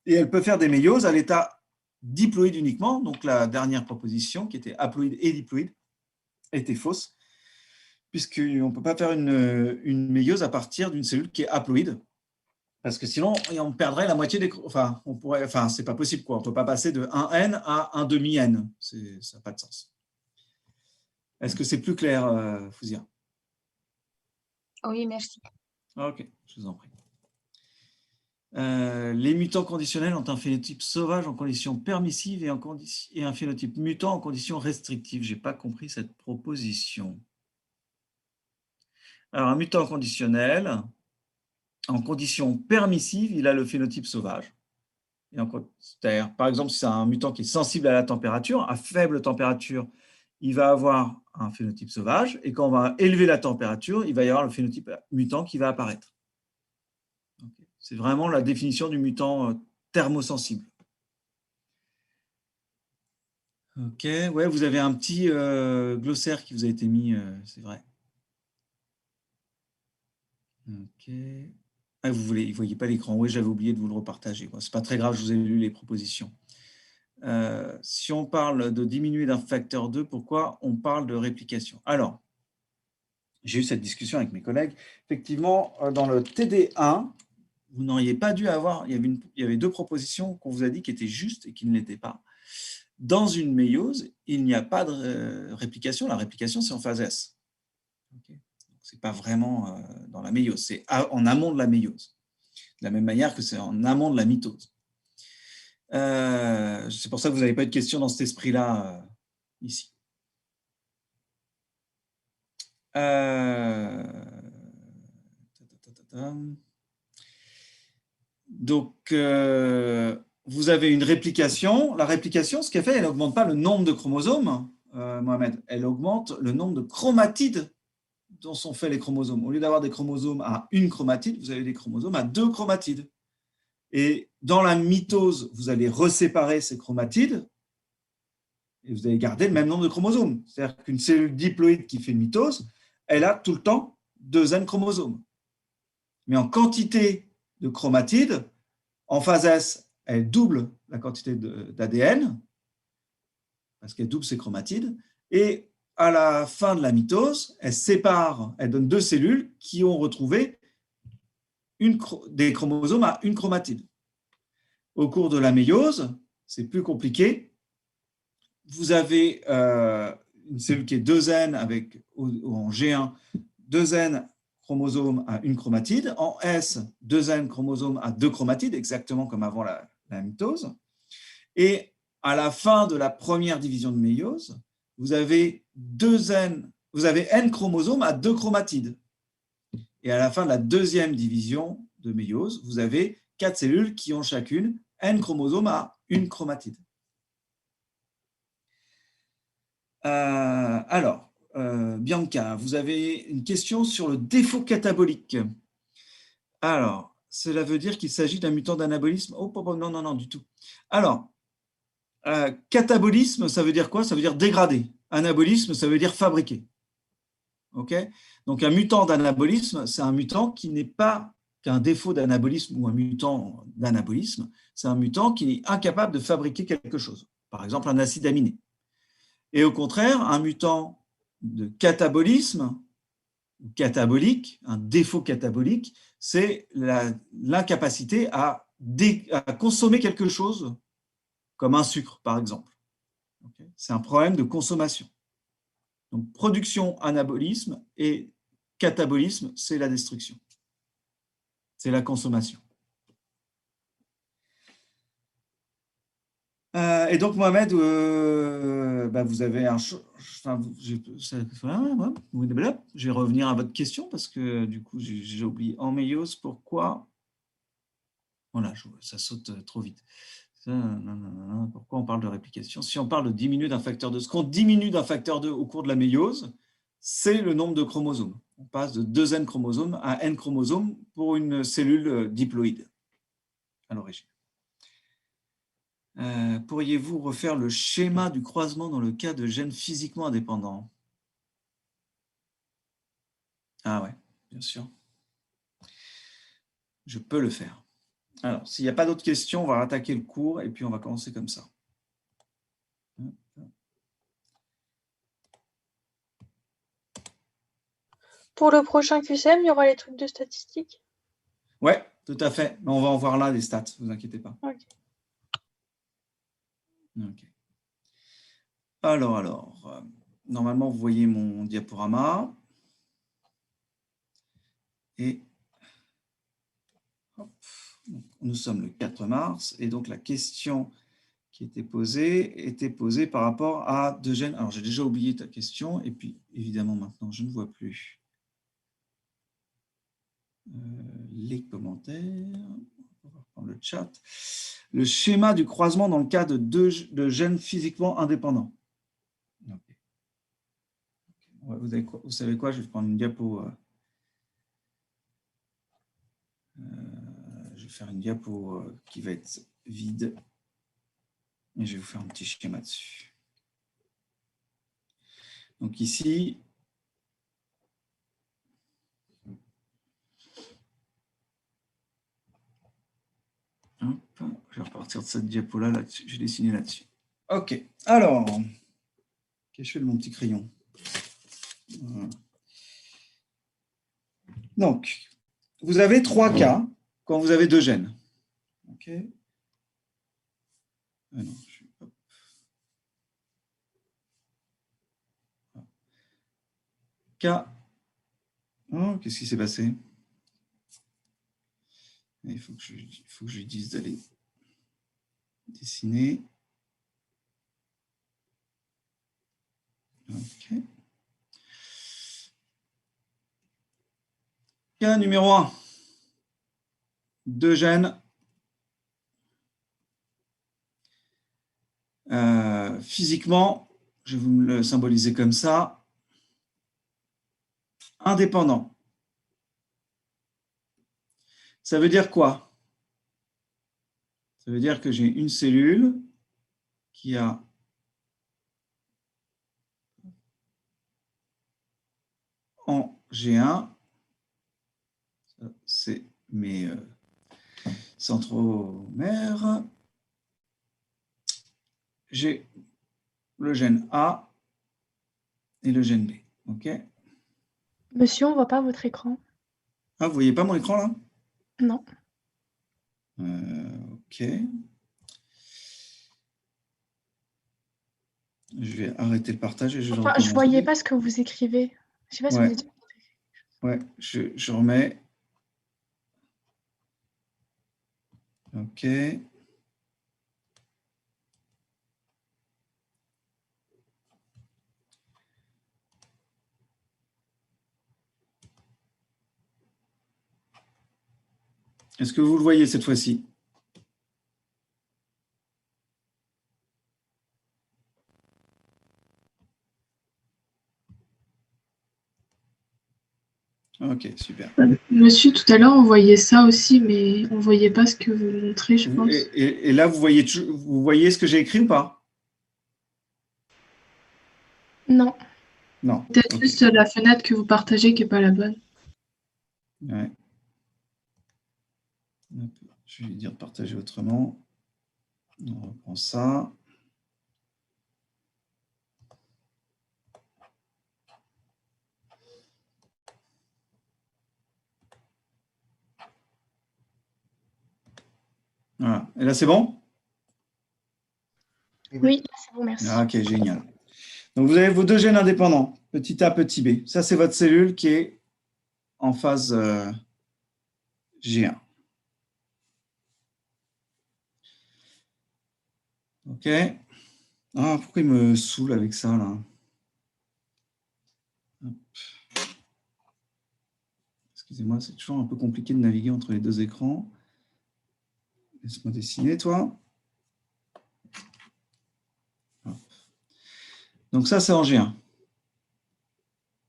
Et elle peut faire des méioses à l'état diploïde uniquement, donc la dernière proposition qui était haploïde et diploïde était fausse, puisqu'on ne peut pas faire une méiose à partir d'une cellule qui est haploïde, parce que sinon on perdrait la moitié des... Enfin, c'est pas possible, quoi. On ne peut pas passer de 1N à 1 demi-N, ça n'a pas de sens. Est-ce que c'est plus clair, Fouzia? Oui, merci. Ok, je vous en prie. Les mutants conditionnels ont un phénotype sauvage en conditions permissives et un phénotype mutant en conditions restrictives. Je n'ai pas compris cette proposition. Alors, un mutant conditionnel, en conditions permissives, il a le phénotype sauvage. C'est-à-dire, par exemple, si c'est un mutant qui est sensible à la température, à faible température, il va avoir un phénotype sauvage, et quand on va élever la température, il va y avoir le phénotype mutant qui va apparaître. C'est vraiment la définition du mutant thermosensible. Ok, ouais, vous avez un petit glossaire qui vous a été mis, c'est vrai. Ok. Ah, vous ne voyez pas l'écran. Oui, j'avais oublié de vous le repartager. Ce n'est pas très grave, je vous ai lu les propositions. Si on parle de diminuer d'un facteur 2, pourquoi on parle de réplication? Alors, j'ai eu cette discussion avec mes collègues. Effectivement, dans le TD1, vous n'auriez pas dû avoir… Il y avait 2 propositions qu'on vous a dit qui étaient justes et qui ne l'étaient pas. Dans une méiose, il n'y a pas de réplication. La réplication, c'est en phase S. Okay. Ce n'est pas vraiment dans la méiose, c'est en amont de la méiose. De la même manière que c'est en amont de la mitose. C'est pour ça que vous n'avez pas eu de questions dans cet esprit-là ici. Donc, vous avez une réplication. La réplication, ce qu'elle fait, elle n'augmente pas le nombre de chromosomes, Mohamed. Elle augmente le nombre de chromatides dont sont faits les chromosomes. Au lieu d'avoir des chromosomes à une chromatide, vous avez des chromosomes à 2 chromatides. Et dans la mitose, vous allez reséparer ces chromatides et vous allez garder le même nombre de chromosomes. C'est-à-dire qu'une cellule diploïde qui fait une mitose, elle a tout le temps 2 N chromosomes. Mais en quantité de chromatides, en phase S, elle double la quantité d'ADN, parce qu'elle double ses chromatides, et à la fin de la mitose, elle sépare, elle donne 2 cellules qui ont retrouvé des chromosomes à une chromatide. Au cours de la méiose, c'est plus compliqué. Vous avez une cellule qui est 2N avec, en G1, 2N chromosomes à une chromatide. En S, 2N chromosomes à 2 chromatides, exactement comme avant la mitose. Et à la fin de la première division de méiose, vous avez N chromosomes à 2 chromatides. Et à la fin de la deuxième division de méiose, vous avez 4 cellules qui ont chacune N chromosomes à une chromatide. Alors, Bianca, vous avez une question sur le défaut catabolique. Alors, cela veut dire qu'il s'agit d'un mutant d'anabolisme? Oh, non, non, non, du tout. Alors, catabolisme, ça veut dire quoi? Ça veut dire dégrader. Anabolisme, ça veut dire fabriquer. OK? Donc, un mutant d'anabolisme, c'est un mutant qui n'est pas qu'un défaut d'anabolisme ou un mutant d'anabolisme, c'est un mutant qui est incapable de fabriquer quelque chose. Par exemple, un acide aminé. Et au contraire, un mutant de catabolisme, catabolique, un défaut catabolique, c'est l'incapacité à consommer quelque chose, comme un sucre, par exemple. Okay. C'est un problème de consommation. Donc, production, anabolisme, et catabolisme, c'est la destruction. C'est la consommation. Et donc, Mohamed, vous avez un… je vais revenir à votre question parce que du coup, j'ai oublié. En méiose, pourquoi… Voilà, ça saute trop vite. Pourquoi on parle de réplication? Si on parle de diminuer d'un facteur 2, ce qu'on diminue d'un facteur 2 au cours de la méiose, c'est le nombre de chromosomes. On passe de 2 N chromosomes à N chromosomes pour une cellule diploïde à l'origine. Pourriez-vous refaire le schéma du croisement dans le cas de gènes physiquement indépendants? Ah ouais, bien sûr. Je peux le faire. Alors, s'il n'y a pas d'autres questions, on va attaquer le cours et puis on va commencer comme ça. Pour le prochain QCM, il y aura les trucs de statistiques? Ouais, tout à fait. Mais on va en voir là les stats, ne vous inquiétez pas. Okay. Okay. Alors, normalement, vous voyez mon diaporama. Et hop, nous sommes le 4 mars. Et donc, la question qui était posée par rapport à deux gènes. Alors, j'ai déjà oublié ta question. Et puis, évidemment, maintenant, je ne vois plus les commentaires. On va reprendre le chat. Le schéma du croisement dans le cas de gènes physiquement indépendants. Okay. Vous savez quoi? Je vais prendre une diapo. Je vais faire une diapo qui va être vide. Et je vais vous faire un petit schéma dessus. Donc ici, je vais repartir de cette diapo-là. Là-dessus. Je vais dessiner là-dessus. OK. Alors, qu'est-ce que je fais de mon petit crayon? Voilà. Donc, vous avez 3 cas quand vous avez 2 gènes. OK. Ah non, Cas. Oh, qu'est-ce qui s'est passé? Il faut que je lui dise d'aller dessiner. OK. Cas numéro 1. 2 gènes. Physiquement, je vais vous le symboliser comme ça. Indépendant. Ça veut dire quoi? Ça veut dire que j'ai une cellule qui a en G1, c'est mes centromères. J'ai le gène A et le gène B. OK? Monsieur, on ne voit pas votre écran. Ah, vous ne voyez pas mon écran là? Non. OK. Je vais arrêter le partage et je vais Enfin, je ne voyais pas ce que vous écrivez. Je ne sais pas si vous êtes... Ouais, je remets. OK. Est-ce que vous le voyez cette fois-ci? Ok, super. Monsieur, tout à l'heure, on voyait ça aussi, mais on ne voyait pas ce que vous montrez, je pense. Et là, vous voyez ce que j'ai écrit ou pas? Non. Non. Peut-être juste la fenêtre que vous partagez qui n'est pas la bonne. Ouais. Je vais lui dire de partager autrement. On reprend ça. Voilà. Et là, c'est bon? Oui, c'est bon, merci. Ah, ok, génial. Donc, vous avez vos 2 gènes indépendants, petit a, petit b. Ça, c'est votre cellule qui est en phase G1. OK. Ah, pourquoi il me saoule avec ça, là? Excusez-moi, c'est toujours un peu compliqué de naviguer entre les 2 écrans. Laisse-moi dessiner, toi. Donc ça, c'est en G1.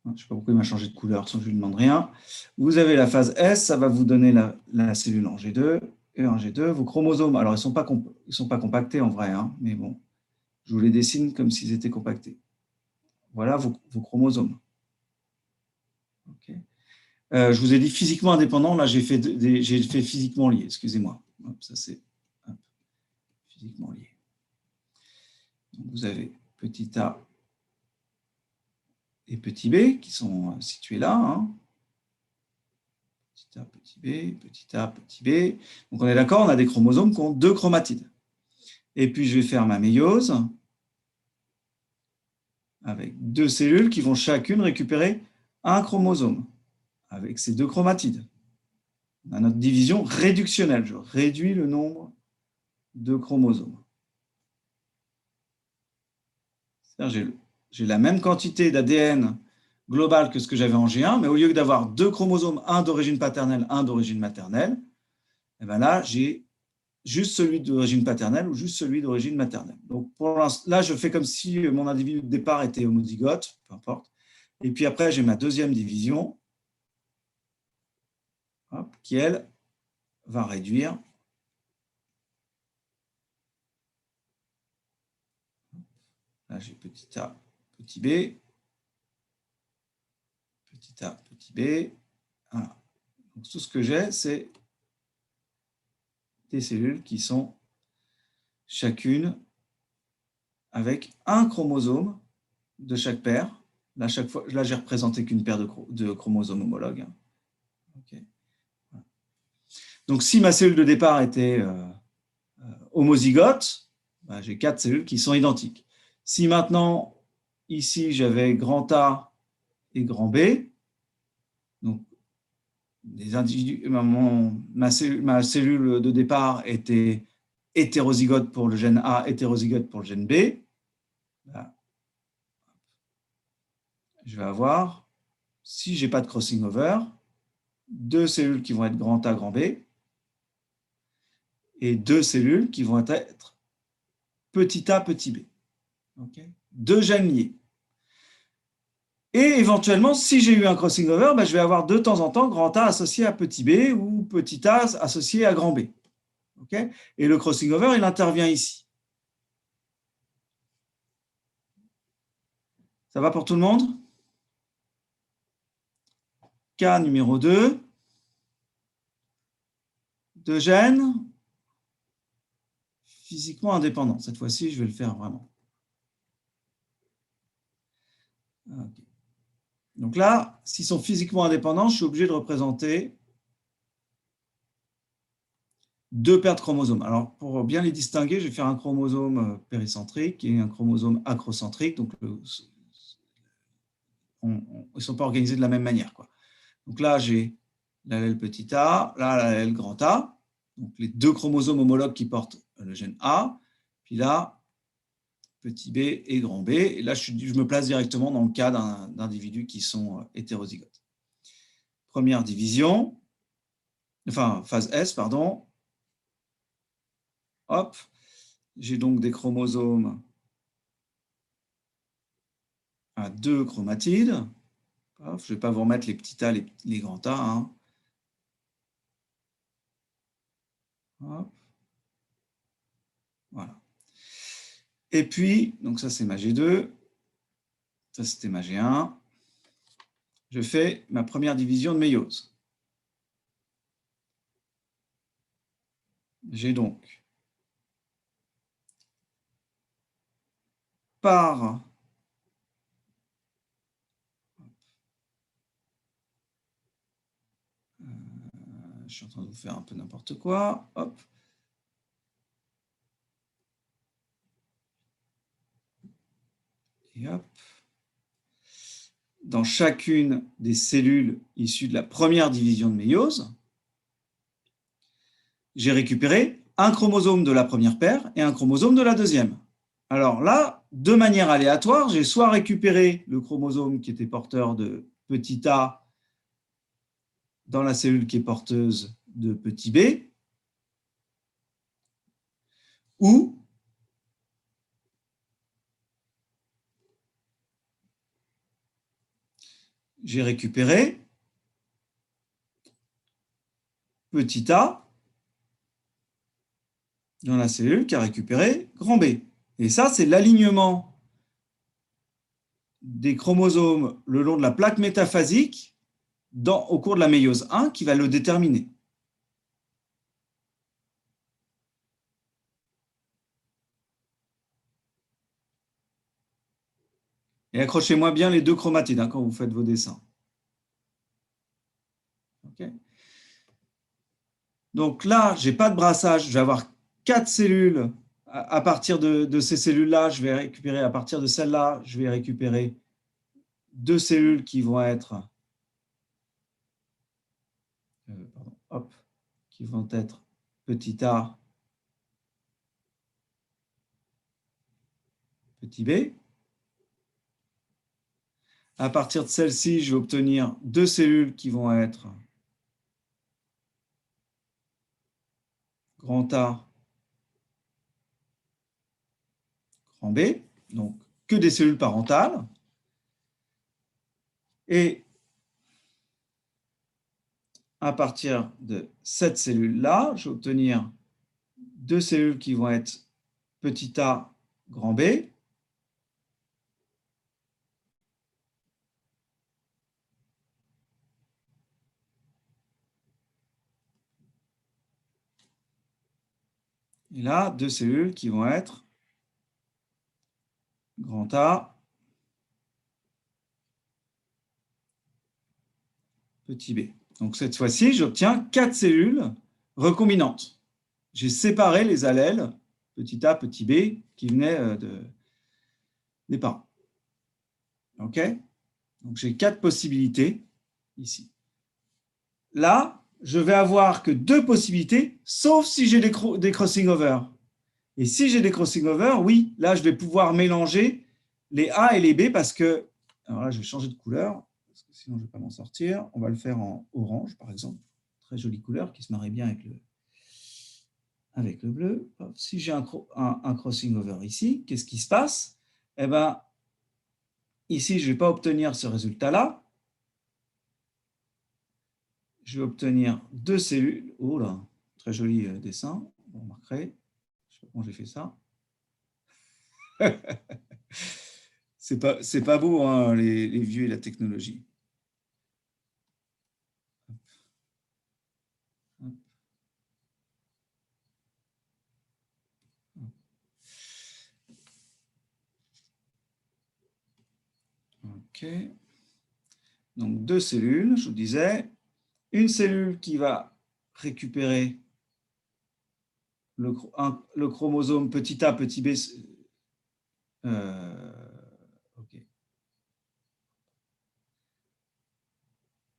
Je ne sais pas pourquoi il m'a changé de couleur sans que je lui demande rien. Vous avez la phase S, ça va vous donner la cellule en G2 et en G2. Vos chromosomes, alors ils ne sont pas compactés en vrai, hein, mais bon, je vous les dessine comme s'ils étaient compactés. Voilà vos chromosomes. Okay. Je vous ai dit physiquement indépendant, là j'ai fait physiquement lié, excusez-moi. Ça c'est physiquement lié. Donc, vous avez petit a et petit b qui sont situés là. Hein. Petit a, petit b, petit a, petit b. Donc on est d'accord, on a des chromosomes qui ont 2 chromatides. Et puis je vais faire ma méiose avec 2 cellules qui vont chacune récupérer un chromosome avec ces 2 chromatides. On a notre division réductionnelle. Je réduis le nombre de chromosomes. C'est-à-dire j'ai la même quantité d'ADN global que ce que j'avais en G1, mais au lieu d'avoir 2 chromosomes, un d'origine paternelle, un d'origine maternelle, et bien là, j'ai juste celui d'origine paternelle ou juste celui d'origine maternelle. Donc pour l'instant, là, je fais comme si mon individu de départ était homozygote, peu importe. Et puis après, j'ai ma deuxième division, qui, elle, va réduire. Là, j'ai petit a, petit b, petit a, petit b. Voilà. Donc tout ce que j'ai, c'est des cellules qui sont chacune avec un chromosome de chaque paire. Là, chaque fois, là j'ai représenté qu'une paire de chromosomes homologues. Okay. Donc, si ma cellule de départ était homozygote, ben, j'ai 4 cellules qui sont identiques. Si maintenant, ici, j'avais grand A et grand B, donc les individus, ma cellule de départ était hétérozygote pour le gène A, hétérozygote pour le gène B, ben, je vais avoir, si je n'ai pas de crossing over, 2 cellules qui vont être grand A, grand B, et 2 cellules qui vont être petit a, petit b. Okay. 2 gènes liés. Et éventuellement, si j'ai eu un crossing over, ben, je vais avoir de temps en temps grand A associé à petit b ou petit a associé à grand B. Okay. Et le crossing over, il intervient ici. Ça va pour tout le monde? Cas numéro 2. 2 gènes physiquement indépendants. Cette fois-ci, je vais le faire vraiment. Okay. Donc là, s'ils sont physiquement indépendants, je suis obligé de représenter 2 paires de chromosomes. Alors, pour bien les distinguer, je vais faire un chromosome péricentrique et un chromosome acrocentrique. Donc, ils ne sont pas organisés de la même manière, quoi. Donc là, j'ai l'allèle petit a, là, l'allèle grand A. Donc, les 2 chromosomes homologues qui portent le gène A. Puis là, petit b et grand B. Et là, je me place directement dans le cas d'individus qui sont hétérozygotes. Première division, enfin, phase S, pardon. Hop, j'ai donc des chromosomes à 2 chromatides. Hop, je ne vais pas vous remettre les petits A, les grands A. Hein. Hop. Voilà. Et puis, donc ça c'est ma G2, ça c'était ma G1. Je fais ma première division de méiose. J'ai donc par je suis en train de vous faire un peu n'importe quoi. Hop. Et hop. Dans chacune des cellules issues de la première division de méiose, j'ai récupéré un chromosome de la première paire et un chromosome de la deuxième. Alors là, de manière aléatoire, j'ai soit récupéré le chromosome qui était porteur de petit a dans la cellule qui est porteuse de petit b, ou j'ai récupéré petit a dans la cellule qui a récupéré grand B. Et ça, c'est l'alignement des chromosomes le long de la plaque métaphasique au cours de la méiose 1 qui va le déterminer. Et accrochez-moi bien les 2 chromatides hein, quand vous faites vos dessins. Okay. Donc là, je n'ai pas de brassage. Je vais avoir 4 cellules. À partir de ces cellules-là, je vais récupérer, à partir de celles-là, je vais récupérer 2 cellules qui vont être petit a, petit b. À partir de celle-ci, je vais obtenir 2 cellules qui vont être grand A, grand B, donc que des cellules parentales. Et à partir de cette cellule-là, je vais obtenir 2 cellules qui vont être petit a, grand B. Et là, 2 cellules qui vont être grand A, petit b. Donc cette fois-ci, j'obtiens 4 cellules recombinantes. J'ai séparé les allèles petit a, petit b qui venaient des parents. OK? Donc j'ai 4 possibilités ici. Là, je vais avoir que 2 possibilités, sauf si j'ai des crossing over. Et si j'ai des crossing over, oui, là, je vais pouvoir mélanger les A et les B parce que, alors là, je vais changer de couleur, parce que sinon, je ne vais pas m'en sortir. On va le faire en orange, par exemple. Très jolie couleur qui se marie bien avec le bleu. Si j'ai un crossing over ici, qu'est-ce qui se passe? Eh bien, ici, je ne vais pas obtenir ce résultat-là. Je vais obtenir 2 cellules. Oh là, très joli dessin. Vous remarquerez. Je sais pas comment j'ai fait ça. C'est pas beau, hein, les vieux et la technologie. OK. Donc, 2 cellules, je vous disais. Une cellule qui va récupérer le chromosome petit a, petit b. OK.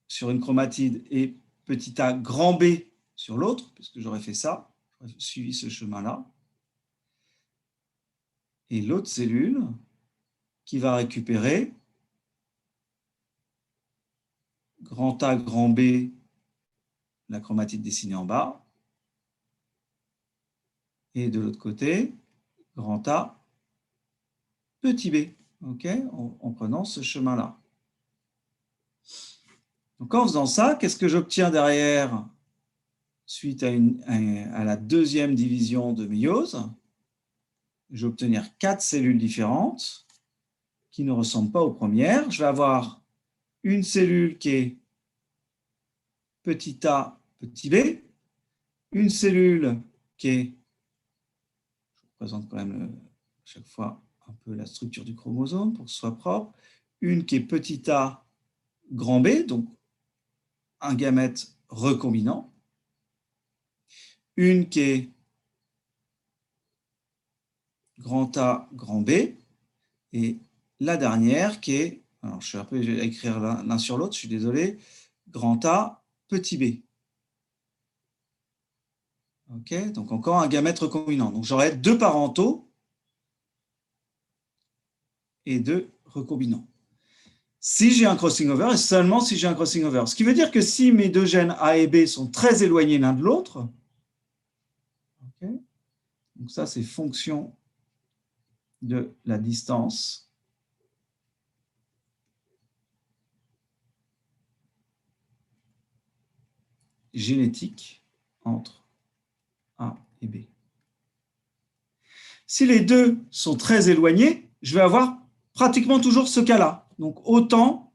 Sur une chromatide et petit a grand B sur l'autre, puisque j'aurais fait ça, j'aurais suivi ce chemin-là. Et l'autre cellule qui va récupérer grand A, grand B, la chromatide dessinée en bas, et de l'autre côté, grand A, petit b, okay, en prenant ce chemin-là. Donc en faisant ça, qu'est-ce que j'obtiens derrière suite à la deuxième division de méiose? Je vais obtenir 4 cellules différentes qui ne ressemblent pas aux premières. Je vais avoir une cellule qui est petit a, petit b, une cellule qui est, je vous présente quand même chaque fois un peu la structure du chromosome pour que ce soit propre, une qui est petit a, grand B, donc un gamète recombinant, une qui est grand A, grand B, et la dernière qui est, alors je suis un peu à écrire l'un sur l'autre, je suis désolé, grand A, petit b. OK, donc encore un gamète recombinant. Donc j'aurai 2 parentaux et 2 recombinants. Si j'ai un crossing over, et seulement si j'ai un crossing over. Ce qui veut dire que si mes 2 gènes A et B sont très éloignés l'un de l'autre, okay, donc ça c'est fonction de la distance génétique entre A et B. Si les deux sont très éloignés, je vais avoir pratiquement toujours ce cas-là. Donc autant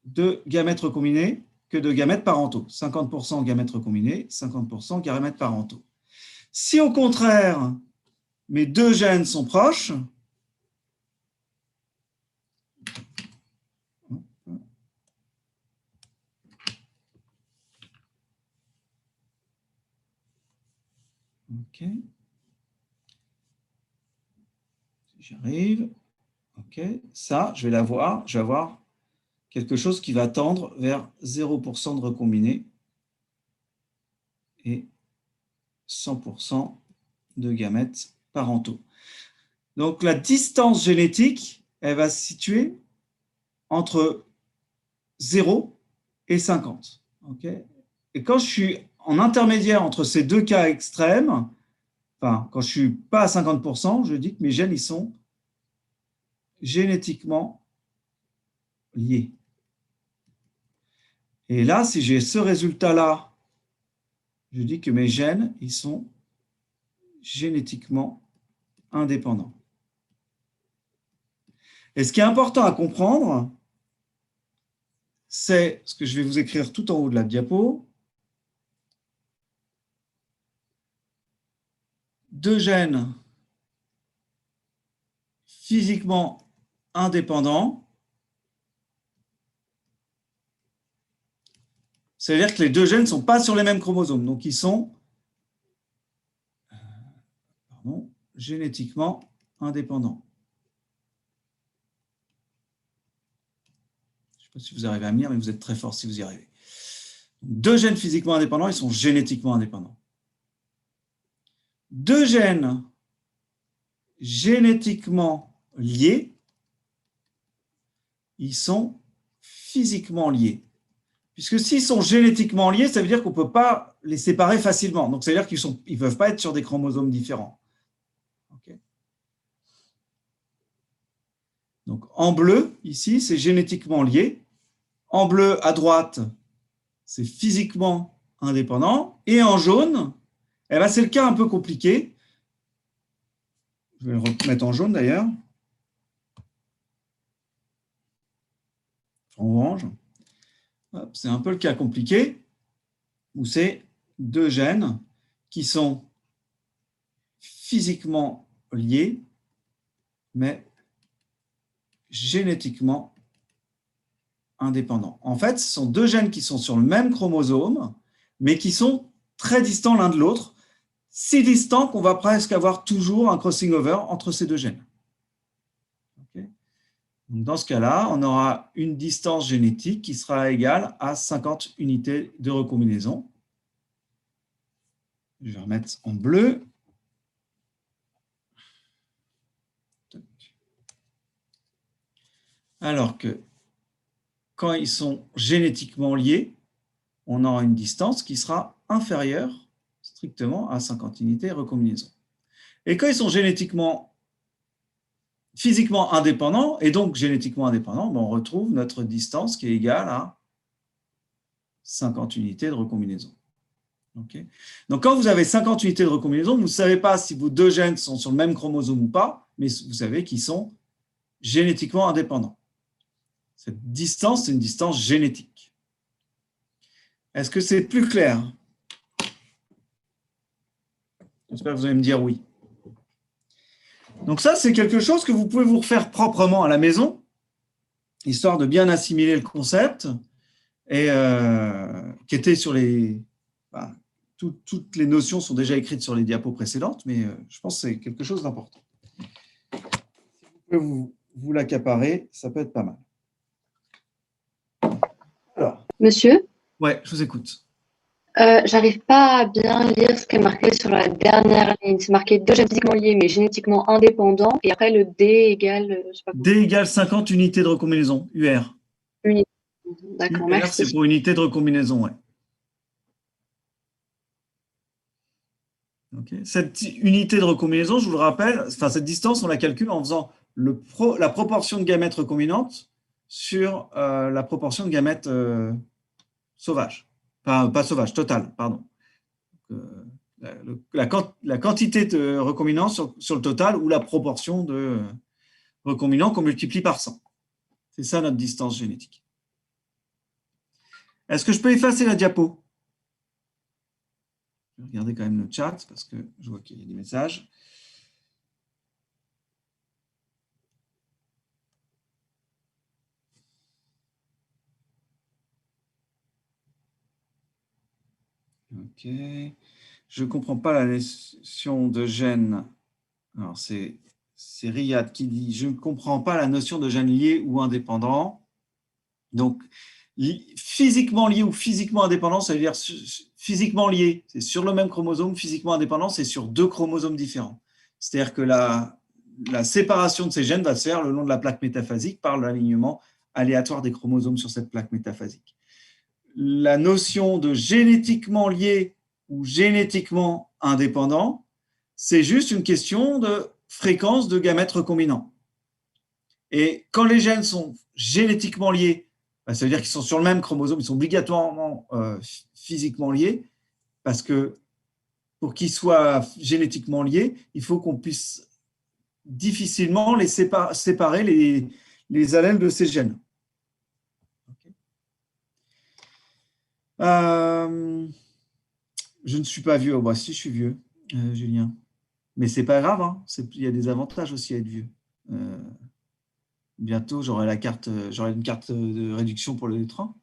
de gamètes recombinés que de gamètes parentaux. 50% gamètes recombinés, 50% gamètes parentaux. Si au contraire, mes 2 gènes sont proches, OK. J'arrive. OK. Ça, je vais l'avoir. Je vais avoir quelque chose qui va tendre vers 0% de recombinés et 100% de gamètes parentaux. Donc, la distance génétique, elle va se situer entre 0 et 50. Okay, et quand je suis en intermédiaire entre ces 2 cas extrêmes, enfin, quand je ne suis pas à 50%, je dis que mes gènes ils sont génétiquement liés. Et là, si j'ai ce résultat-là, je dis que mes gènes ils sont génétiquement indépendants. Et ce qui est important à comprendre, c'est ce que je vais vous écrire tout en haut de la diapo. deux gènes physiquement indépendants, c'est-à-dire que les deux gènes ne sont pas sur les mêmes chromosomes, donc ils sont génétiquement indépendants. Je ne sais pas si vous arrivez à me lire, mais vous êtes très fort si vous y arrivez. Deux gènes physiquement indépendants, ils sont génétiquement indépendants. Deux gènes génétiquement liés, ils sont physiquement liés. Puisque s'ils sont génétiquement liés, ça veut dire qu'on ne peut pas les séparer facilement. Donc, ça veut dire qu'ils ne peuvent pas être sur des chromosomes différents. Okay. Donc, en bleu, ici, c'est génétiquement lié. En bleu, à droite, c'est physiquement indépendant. Et en jaune, eh ben, c'est le cas un peu compliqué. Je vais le remettre en jaune d'ailleurs. En orange. C'est un peu le cas compliqué, où c'est deux gènes qui sont physiquement liés, mais génétiquement indépendants. En fait, ce sont deux gènes qui sont sur le même chromosome, mais qui sont très distants l'un de l'autre, si distants qu'on va presque avoir toujours un crossing over entre ces deux gènes. Okay. Donc dans ce cas-là, on aura une distance génétique qui sera égale à 50 unités de recombinaison. Je vais remettre en bleu. Alors que quand ils sont génétiquement liés, on aura une distance qui sera inférieure strictement à 50 unités de recombinaison. Et quand ils sont physiquement indépendants, et donc génétiquement indépendants, on retrouve notre distance qui est égale à 50 unités de recombinaison. Okay. Donc, quand vous avez 50 unités de recombinaison, vous ne savez pas si vos deux gènes sont sur le même chromosome ou pas, mais vous savez qu'ils sont génétiquement indépendants. Cette distance, c'est une distance génétique. Est-ce que c'est plus clair? J'espère que vous allez me dire oui. Donc ça, c'est quelque chose que vous pouvez vous refaire proprement à la maison, histoire de bien assimiler le concept, et qui était sur les... Bah, toutes les notions sont déjà écrites sur les diapos précédentes, mais je pense que c'est quelque chose d'important. Si vous pouvez vous l'accaparer, ça peut être pas mal. Alors. Monsieur? Ouais, je vous écoute. J'arrive pas à bien lire ce qui est marqué sur la dernière ligne. C'est marqué deux gènes physiquement liés mais génétiquement indépendants. Et après, le D égale... je sais pas D égale 50 unités de recombinaison, UR. Unité. D'accord, UR, merci. c'est pour unité de recombinaison, ouais. Okay. Cette unité de recombinaison, je vous le rappelle, enfin, cette distance, on la calcule en faisant la proportion de gamètes recombinantes sur la proportion de gamètes sauvages. Enfin, pas sauvages, totales, pardon. La quantité de recombinants sur le total ou la proportion de recombinants qu'on multiplie par 100. C'est ça notre distance génétique. Est-ce que je peux effacer la diapo? Je vais regarder quand même le chat parce que je vois qu'il y a des messages. Ok. Je ne comprends pas la notion de gène. Alors, c'est Riyad qui dit « Je ne comprends pas la notion de gène lié ou indépendant ». Donc, physiquement lié ou physiquement indépendant, ça veut dire physiquement lié, c'est sur le même chromosome, physiquement indépendant, c'est sur deux chromosomes différents. C'est-à-dire que la séparation de ces gènes va se faire le long de la plaque métaphasique par l'alignement aléatoire des chromosomes sur cette plaque métaphasique. La notion de génétiquement lié ou génétiquement indépendant, c'est juste une question de fréquence de gamètes recombinants. Et quand les gènes sont génétiquement liés, ça veut dire qu'ils sont sur le même chromosome, ils sont obligatoirement physiquement liés, parce que pour qu'ils soient génétiquement liés, il faut qu'on puisse difficilement les séparer les allèles de ces gènes. Okay. Je ne suis pas vieux, oh, bah, si je suis vieux, Julien. Mais ce n'est pas grave, hein. Il y a des avantages aussi à être vieux. Bientôt, j'aurai une carte de réduction pour le train.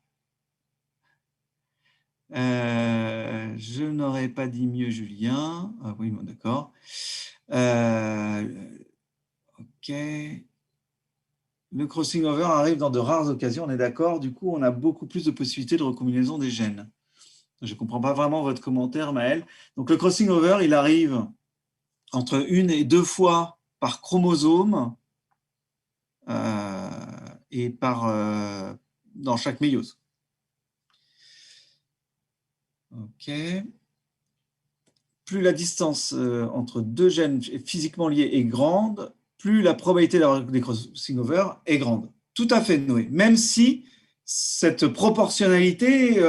Je n'aurais pas dit mieux, Julien. Ah oui, bon, d'accord. Ok. Le crossing over arrive dans de rares occasions, on est d'accord. Du coup, on a beaucoup plus de possibilités de recombinaison des gènes. Je ne comprends pas vraiment votre commentaire, Maël. Donc, le crossing over, il arrive entre 1 et 2 fois par chromosome et dans chaque méiose. Ok. Plus la distance entre deux gènes physiquement liés est grande, plus la probabilité d'avoir des crossing over est grande. Tout à fait, Noé. Même si cette proportionnalité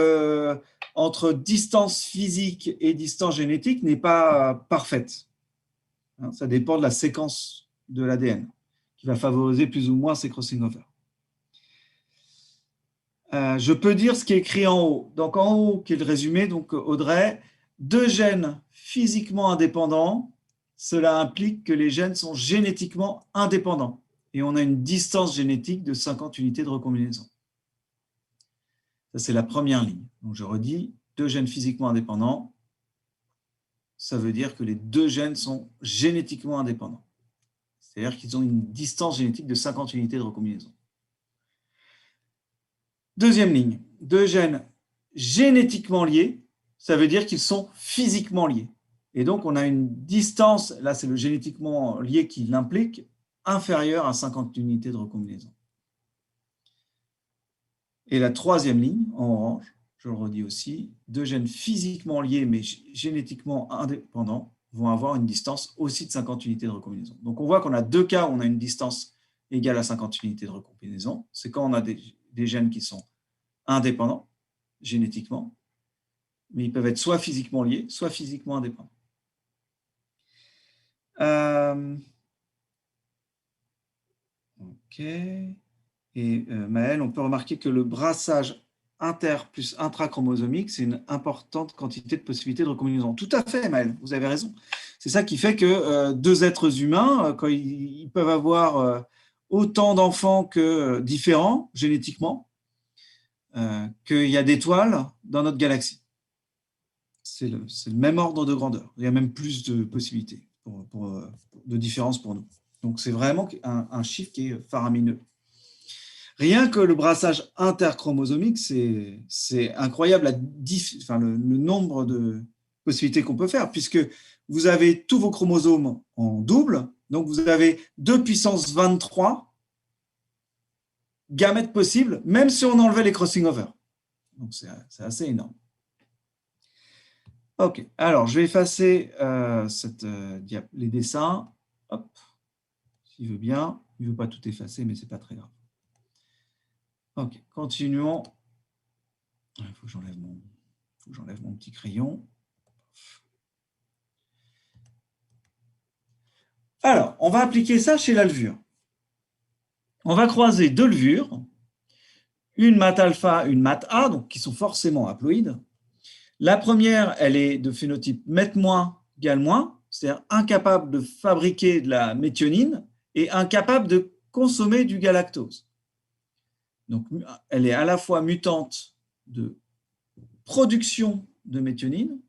entre distance physique et distance génétique n'est pas parfaite. Hein, ça dépend de la séquence de l'ADN qui va favoriser plus ou moins ces crossing over. Je peux dire ce qui est écrit en haut. Donc en haut, qui est le résumé, donc Audrey, 2 gènes physiquement indépendants, cela implique que les gènes sont génétiquement indépendants. Et on a une distance génétique de 50 unités de recombinaison. Ça, c'est la première ligne. Donc je redis, 2 gènes physiquement indépendants, ça veut dire que les 2 gènes sont génétiquement indépendants. C'est-à-dire qu'ils ont une distance génétique de 50 unités de recombinaison. Deuxième ligne, 2 gènes génétiquement liés, ça veut dire qu'ils sont physiquement liés. Et donc, on a une distance, là c'est le génétiquement lié qui l'implique, inférieure à 50 unités de recombinaison. Et la troisième ligne, en orange, je le redis aussi, 2 gènes physiquement liés mais génétiquement indépendants vont avoir une distance aussi de 50 unités de recombinaison. Donc, on voit qu'on a 2 cas où on a une distance égale à 50 unités de recombinaison. C'est quand on a des gènes qui sont indépendants génétiquement, mais ils peuvent être soit physiquement liés, soit physiquement indépendants. Ok. Et Maëlle, on peut remarquer que le brassage inter plus intrachromosomique, c'est une importante quantité de possibilités de recombinaison. Tout à fait, Maëlle, vous avez raison. C'est ça qui fait que 2 êtres humains, quand ils peuvent avoir autant d'enfants que différents génétiquement, qu'il y a d'étoiles dans notre galaxie. C'est le même ordre de grandeur. Il y a même plus de possibilités de différence pour nous. Donc, c'est vraiment un chiffre qui est faramineux. Rien que le brassage interchromosomique, c'est incroyable le nombre de possibilités qu'on peut faire, puisque vous avez tous vos chromosomes en double, donc vous avez 2 puissance 23 gamètes possibles, même si on enlevait les crossing over. Donc, c'est assez énorme. Ok, alors je vais effacer les dessins. Hop, s'il veut bien. Il ne veut pas tout effacer, mais ce n'est pas très grave. Ok, continuons. Il faut que j'enlève mon petit crayon. Alors, on va appliquer ça chez la levure. On va croiser 2 levures, une mat alpha, une mat A, donc qui sont forcément haploïdes. La première, elle est de phénotype met- gal-, c'est-à-dire incapable de fabriquer de la méthionine et incapable de consommer du galactose. Donc, elle est à la fois mutante de production de méthionine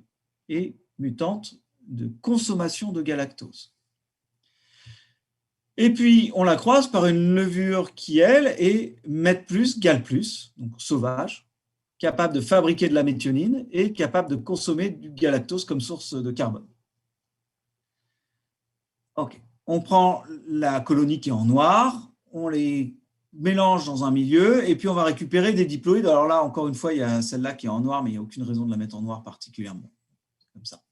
et mutante de consommation de galactose. Et puis, on la croise par une levure qui, elle, est met+, gal+, donc sauvage, capable de fabriquer de la méthionine et capable de consommer du galactose comme source de carbone. Ok. On prend la colonie qui est en noir, on les mélange dans un milieu et puis on va récupérer des diploïdes. Alors là, encore une fois, il y a celle-là qui est en noir, mais il n'y a aucune raison de la mettre en noir particulièrement. Comme ça.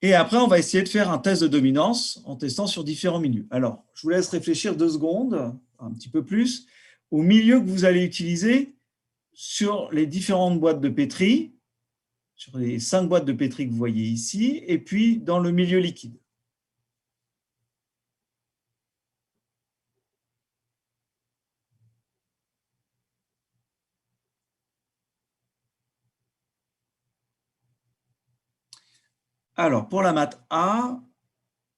Et après, on va essayer de faire un test de dominance en testant sur différents milieux. Alors, je vous laisse réfléchir 2 secondes, un petit peu plus, au milieu que vous allez utiliser sur les différentes boîtes de pétri, sur les 5 boîtes de pétri que vous voyez ici, et puis dans le milieu liquide. Alors, pour la mat A,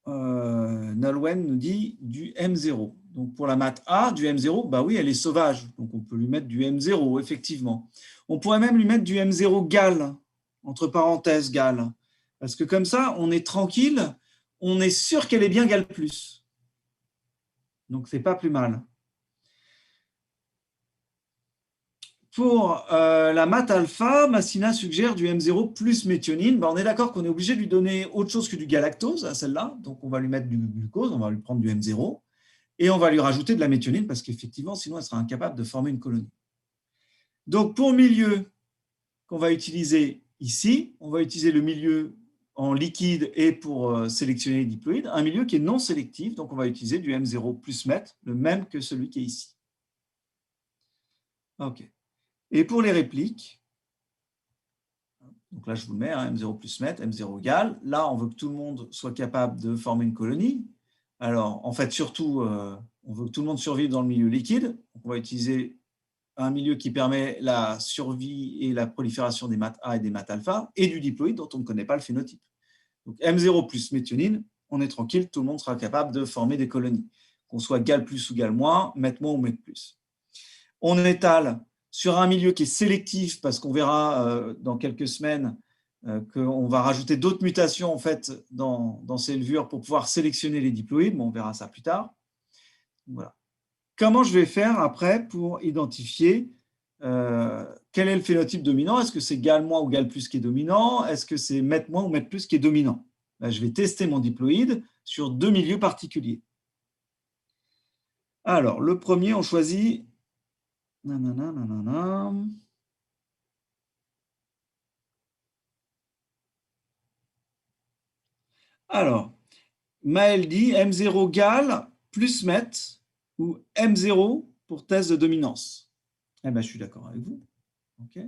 Nolwenn nous dit du M0. Donc, pour la math A, du M0, bah oui, elle est sauvage. Donc, on peut lui mettre du M0, effectivement. On pourrait même lui mettre du M0 gal, entre parenthèses gal. Parce que comme ça, on est tranquille, on est sûr qu'elle est bien gal plus. Donc, c'est pas plus mal. Pour la math alpha, Massina suggère du M0 plus méthionine. Ben, on est d'accord qu'on est obligé de lui donner autre chose que du galactose à celle-là. Donc, on va lui mettre du glucose, on va lui prendre du M0 et on va lui rajouter de la méthionine parce qu'effectivement, sinon, elle sera incapable de former une colonie. Donc, pour le milieu qu'on va utiliser ici, on va utiliser le milieu en liquide et pour sélectionner les diploïdes, un milieu qui est non sélectif. Donc, on va utiliser du M0 plus meth, le même que celui qui est ici. OK. Et pour les répliques, donc là je vous le mets, hein, M0 plus meth, M0 égale. Là, on veut que tout le monde soit capable de former une colonie. Alors, en fait, surtout, on veut que tout le monde survive dans le milieu liquide. Donc, on va utiliser un milieu qui permet la survie et la prolifération des maths A et des maths alpha et du diploïde dont on ne connaît pas le phénotype. Donc, M0 plus méthionine, on est tranquille, tout le monde sera capable de former des colonies. Qu'on soit gal plus ou gal moins, meth moins ou meth plus. On étale sur un milieu qui est sélectif, parce qu'on verra dans quelques semaines qu'on va rajouter d'autres mutations en fait, dans ces levures pour pouvoir sélectionner les diploïdes, mais on verra ça plus tard. Voilà. Comment je vais faire après pour identifier quel est le phénotype dominant? Est-ce que c'est gal moins ou gal plus qui est dominant? Est-ce que c'est meth moins ou meth plus qui est dominant? Là, je vais tester mon diploïde sur 2 milieux particuliers. Alors, le premier, on choisit... Nanana, nanana. Alors, Maël dit M0 gal plus meth ou M0 pour test de dominance. Eh ben, je suis d'accord avec vous. Okay.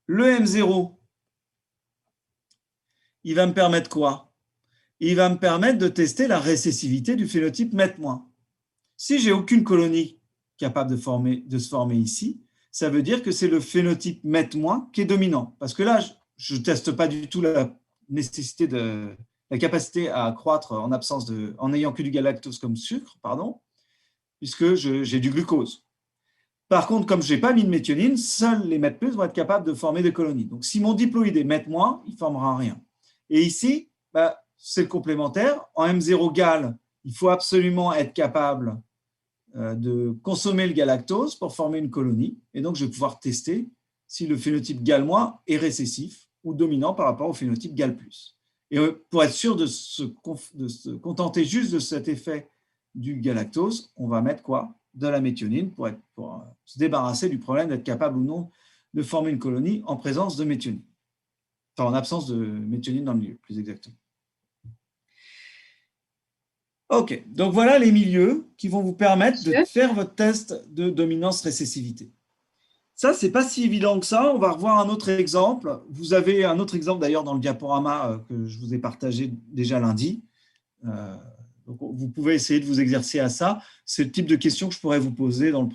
Le M0, il va me permettre quoi? Il va me permettre de tester la récessivité du phénotype meth moins. Si j'ai aucune colonie capable de se former ici, ça veut dire que c'est le phénotype meth moins qui est dominant. Parce que là, je ne teste pas du tout la nécessité de la capacité à croître en n'ayant que du galactose comme sucre, pardon, puisque j'ai du glucose. Par contre, comme je n'ai pas mis de méthionine, seuls les meth plus vont être capables de former des colonies. Donc, si mon diploïde est meth moins, il ne formera rien. Et ici, bah, c'est le complémentaire. En M0 gal, il faut absolument être capable de consommer le galactose pour former une colonie. Et donc, je vais pouvoir tester si le phénotype gal- est récessif ou dominant par rapport au phénotype gal+. Et pour être sûr de se contenter juste de cet effet du galactose, on va mettre quoi? De la méthionine pour se débarrasser du problème d'être capable ou non de former une colonie en présence de méthionine. Enfin, en absence de méthionine dans le milieu, plus exactement. OK, donc voilà les milieux qui vont vous permettre de faire votre test de dominance-récessivité. Ça, ce n'est pas si évident que ça. On va revoir un autre exemple. Vous avez un autre exemple d'ailleurs dans le diaporama que je vous ai partagé déjà lundi. Donc vous pouvez essayer de vous exercer à ça. C'est le type de questions que je pourrais vous poser dans le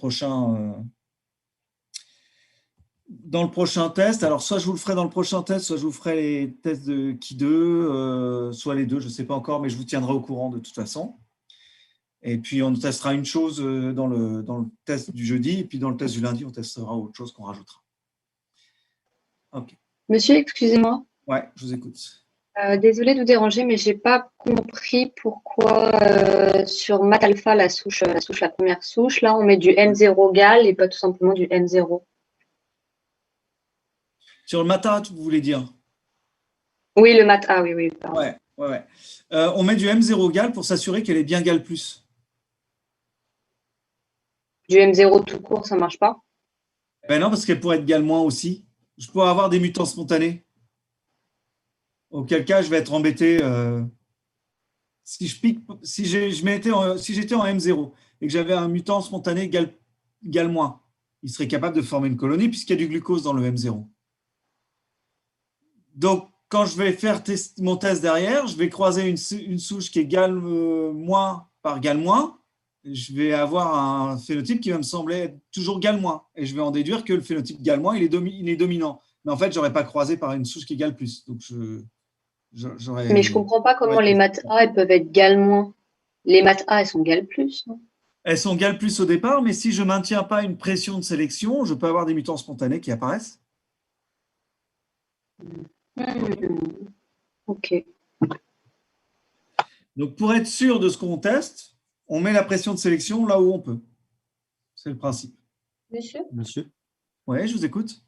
prochain test. Alors, soit je vous le ferai dans le prochain test, soit je vous ferai les tests de Ki 2, soit les deux, je ne sais pas encore, mais je vous tiendrai au courant de toute façon. Et puis, on testera une chose dans le test du jeudi, et puis dans le test du lundi, on testera autre chose qu'on rajoutera. OK. Monsieur, excusez-moi. Ouais, je vous écoute. Désolée de vous déranger, mais je n'ai pas compris pourquoi sur math alpha, la première souche, là, on met du M0 gal et pas tout simplement du M0. Sur le matin, vous voulez dire? Oui, le math A, oui. Ouais. On met du M0 gal pour s'assurer qu'elle est bien gal plus. Du M0 tout court, ça ne marche pas? Ben non, parce qu'elle pourrait être gal moins aussi. Je pourrais avoir des mutants spontanés. Auquel cas, je vais être embêté. Si j'étais en M0 et que j'avais un mutant spontané gal moins, il serait capable de former une colonie puisqu'il y a du glucose dans le M0. Donc, quand je vais faire mon test derrière, je vais croiser une souche qui est gal moins par gal moins. Je vais avoir un phénotype qui va me sembler être toujours gal moins. Et je vais en déduire que le phénotype gal moins, il est dominant. Mais en fait, je n'aurais pas croisé par une souche qui est gal plus. Donc, Mais je comprends pas comment les maths A elles peuvent être gal moins. Les maths A, elles sont gal plus, non? Elles sont gal plus au départ, mais si je ne maintiens pas une pression de sélection, je peux avoir des mutants spontanés qui apparaissent. Ok. Donc, pour être sûr de ce qu'on teste, on met la pression de sélection là où on peut. C'est le principe. Monsieur? Oui, je vous écoute.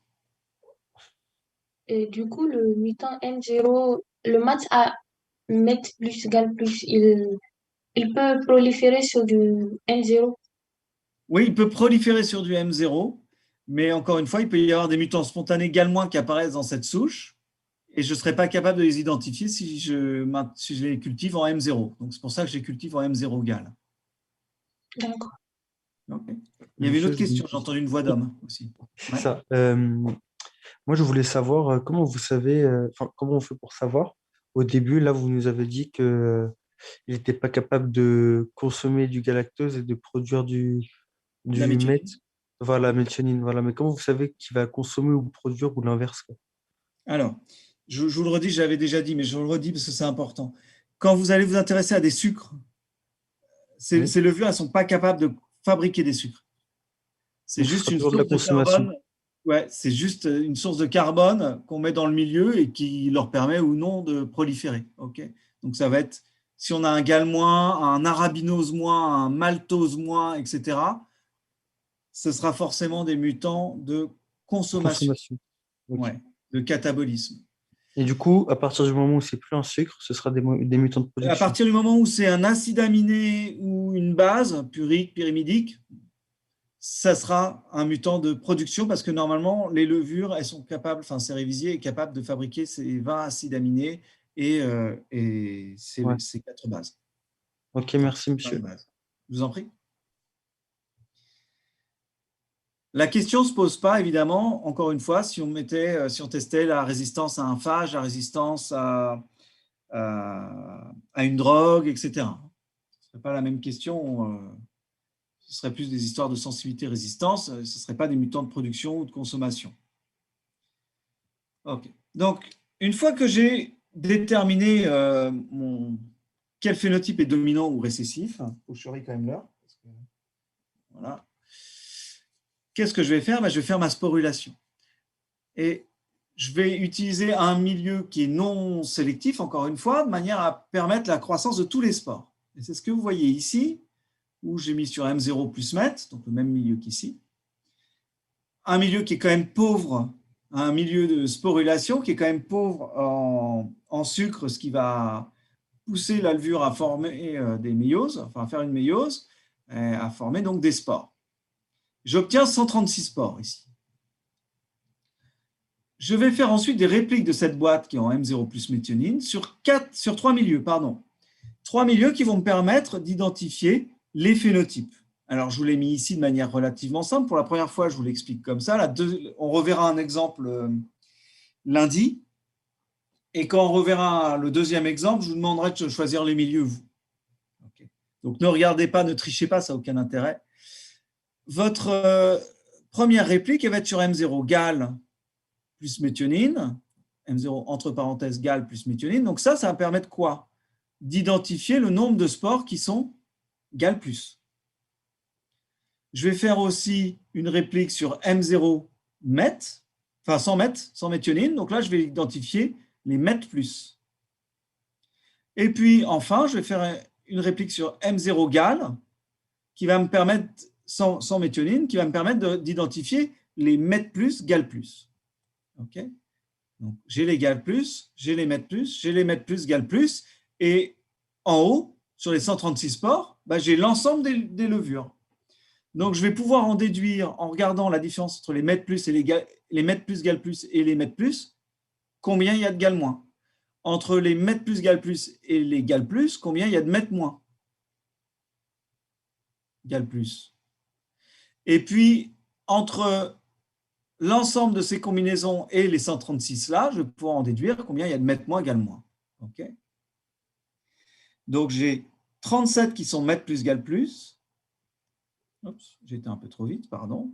Et du coup, le mutant M0, le maths A met plus gal plus, il peut proliférer sur du M0. Oui, il peut proliférer sur du M0, mais encore une fois, il peut y avoir des mutants spontanés également qui apparaissent dans cette souche, et je ne serais pas capable de les identifier si je les cultive en M0. Donc, c'est pour ça que je les cultive en M0 gal. D'accord. Okay. Il y avait une autre question, j'ai entendu une voix d'homme aussi. C'est ça. Moi, je voulais savoir comment vous savez, comment on fait pour savoir. Au début, là, vous nous avez dit qu'il n'était pas capable de consommer du galactose et de produire du meth. Voilà, méthionine. Voilà. Mais comment vous savez qu'il va consommer ou produire ou l'inverse, quoi? Alors, je vous le redis, j'avais déjà dit, mais je vous le redis parce que c'est important. Quand vous allez vous intéresser à des sucres, ces levures, elles ne sont pas capables de fabriquer des sucres. C'est juste une source de carbone. Ouais, c'est juste une source de carbone qu'on met dans le milieu et qui leur permet ou non de proliférer. Okay, donc, ça va être, si on a un gal-, un arabinose-, un maltose-, etc., ce sera forcément des mutants de consommation. Ouais, de catabolisme. Et du coup, à partir du moment où c'est plus un sucre, ce sera des mutants de production. À partir du moment où c'est un acide aminé ou une base, purique, pyrimidique, ça sera un mutant de production parce que normalement, les levures, elles sont capables, enfin, Cerevisiae est capable de fabriquer ces 20 acides aminés et ces 4 bases. Ok, merci, monsieur. Je vous en prie. La question ne se pose pas, évidemment, encore une fois, si on testait la résistance à un phage, la résistance à une drogue, etc. Ce ne serait pas la même question. Ce serait plus des histoires de sensibilité-résistance. Ce ne serait pas des mutants de production ou de consommation. OK. Donc, une fois que j'ai déterminé quel phénotype est dominant ou récessif, il faut que je surveille quand même l'heure. Voilà. Qu'est-ce que je vais faire? Je vais faire ma sporulation. Et je vais utiliser un milieu qui est non sélectif, encore une fois, de manière à permettre la croissance de tous les spores. Et c'est ce que vous voyez ici, où j'ai mis sur M0 plus MET, donc le même milieu qu'ici. Un milieu qui est quand même pauvre, un milieu de sporulation qui est quand même pauvre en sucre, ce qui va pousser la levure à former des méioses, enfin à faire une méiose, à former donc des spores. J'obtiens 136 spores ici. Je vais faire ensuite des répliques de cette boîte qui est en M0 plus méthionine sur 3 milieux, pardon. 3 milieux qui vont me permettre d'identifier les phénotypes. Alors, je vous l'ai mis ici de manière relativement simple. Pour la première fois, je vous l'explique comme ça. On reverra un exemple lundi. Et quand on reverra le deuxième exemple, je vous demanderai de choisir les milieux, vous. Okay. Donc, ne regardez pas, ne trichez pas, ça n'a aucun intérêt. Votre première réplique, elle va être sur M0 gal plus méthionine. M0 entre parenthèses gal plus méthionine. Donc, ça va permettre quoi? D'identifier le nombre de spores qui sont gal plus. Je vais faire aussi une réplique sur M0 met, enfin sans méthionine. Donc là, je vais identifier les met plus. Et puis, enfin, je vais faire une réplique sur M0 gal qui va me permettre, sans méthionine, qui va me permettre d'identifier les met plus, gal plus. OK? Donc, j'ai les gal plus, j'ai les met plus, j'ai les met plus, gal plus. Et en haut, sur les 136 spores, j'ai l'ensemble des levures. Donc, je vais pouvoir en déduire, en regardant la différence entre les met plus et les met plus, gal plus et les met plus, combien il y a de gal moins. Entre les met plus, gal plus et les gal plus, combien il y a de met moins. Gal plus. Et puis, entre l'ensemble de ces combinaisons et les 136 là, je vais pouvoir en déduire combien il y a de met moins, gal moins. OK? Donc, j'ai 37 qui sont met plus, gal plus. Oups, j'ai été un peu trop vite, pardon.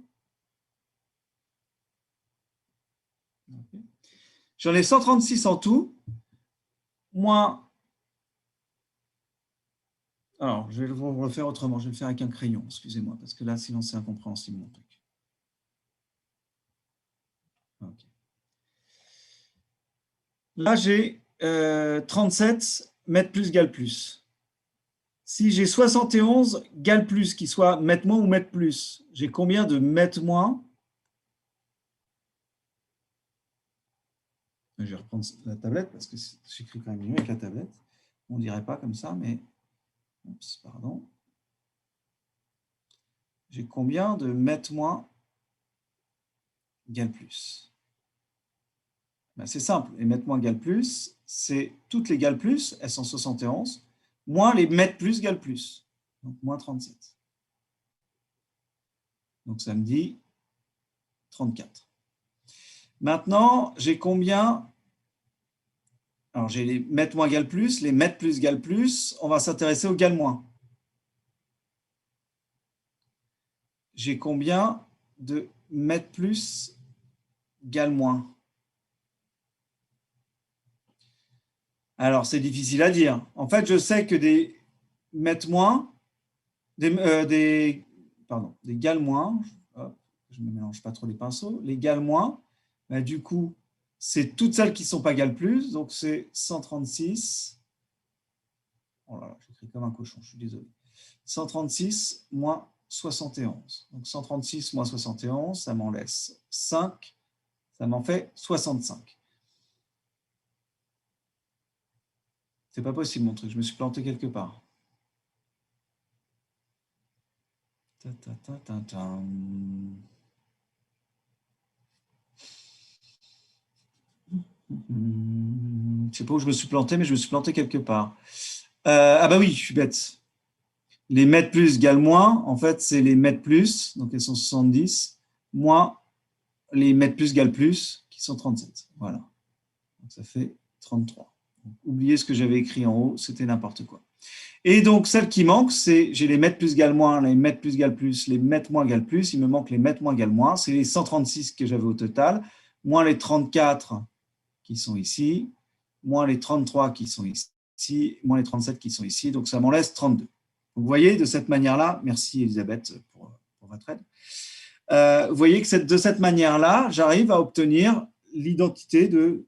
Okay. J'en ai 136 en tout. moins... Alors, je vais le refaire autrement. Je vais le faire avec un crayon, excusez-moi, parce que là, sinon, c'est incompréhensible, mon truc. Okay. Là, j'ai 37 mètres plus gal plus. Si j'ai 71 gal plus, qui soit mètre moins ou mètre plus, j'ai combien de mètres moins? Je vais reprendre la tablette parce que j'écris quand même mieux avec la tablette. On ne dirait pas comme ça, mais... Oups, pardon. J'ai combien de mètres moins gal plus? Ben, c'est simple. Les mètres moins gal plus, c'est toutes les gal plus, elles sont 71, moins les mètres plus gal plus. Donc, moins 37. Donc, ça me dit 34. Maintenant, j'ai combien? Alors, j'ai les mètres moins gal plus, les mètres plus gal plus. On va s'intéresser au gal moins. J'ai combien de mètres plus gal moins? Alors, c'est difficile à dire. En fait, je sais que des mètres moins, des gal moins, je ne me mélange pas trop les pinceaux, les gal moins, ben, du coup, c'est toutes celles qui ne sont pas gal plus, donc c'est 136. Oh là là, j'écris comme un cochon, je suis désolé. 136 moins 71. Donc 136 moins 71, ça m'en laisse 5, ça m'en fait 65. C'est pas possible mon truc, je me suis planté quelque part. Je ne sais pas où je me suis planté, mais je me suis planté quelque part. Ah bah oui, je suis bête. Les mètres plus égale moins, en fait, c'est les mètres plus, donc elles sont 70, moins les mètres plus égale plus, qui sont 37. Voilà. Donc ça fait 33. Donc, oubliez ce que j'avais écrit en haut, c'était n'importe quoi. Et donc, celle qui manque, c'est j'ai les mètres plus égale moins, les mètres plus égale plus, les mètres moins égale plus. Il me manque les mètres moins égale moins. C'est les 136 que j'avais au total, moins les 34 qui sont ici, moins les 33 qui sont ici, moins les 37 qui sont ici. Donc, ça m'en laisse 32. Donc, vous voyez, de cette manière-là, merci Elisabeth pour votre aide. Vous voyez que de cette manière-là, j'arrive à obtenir l'identité de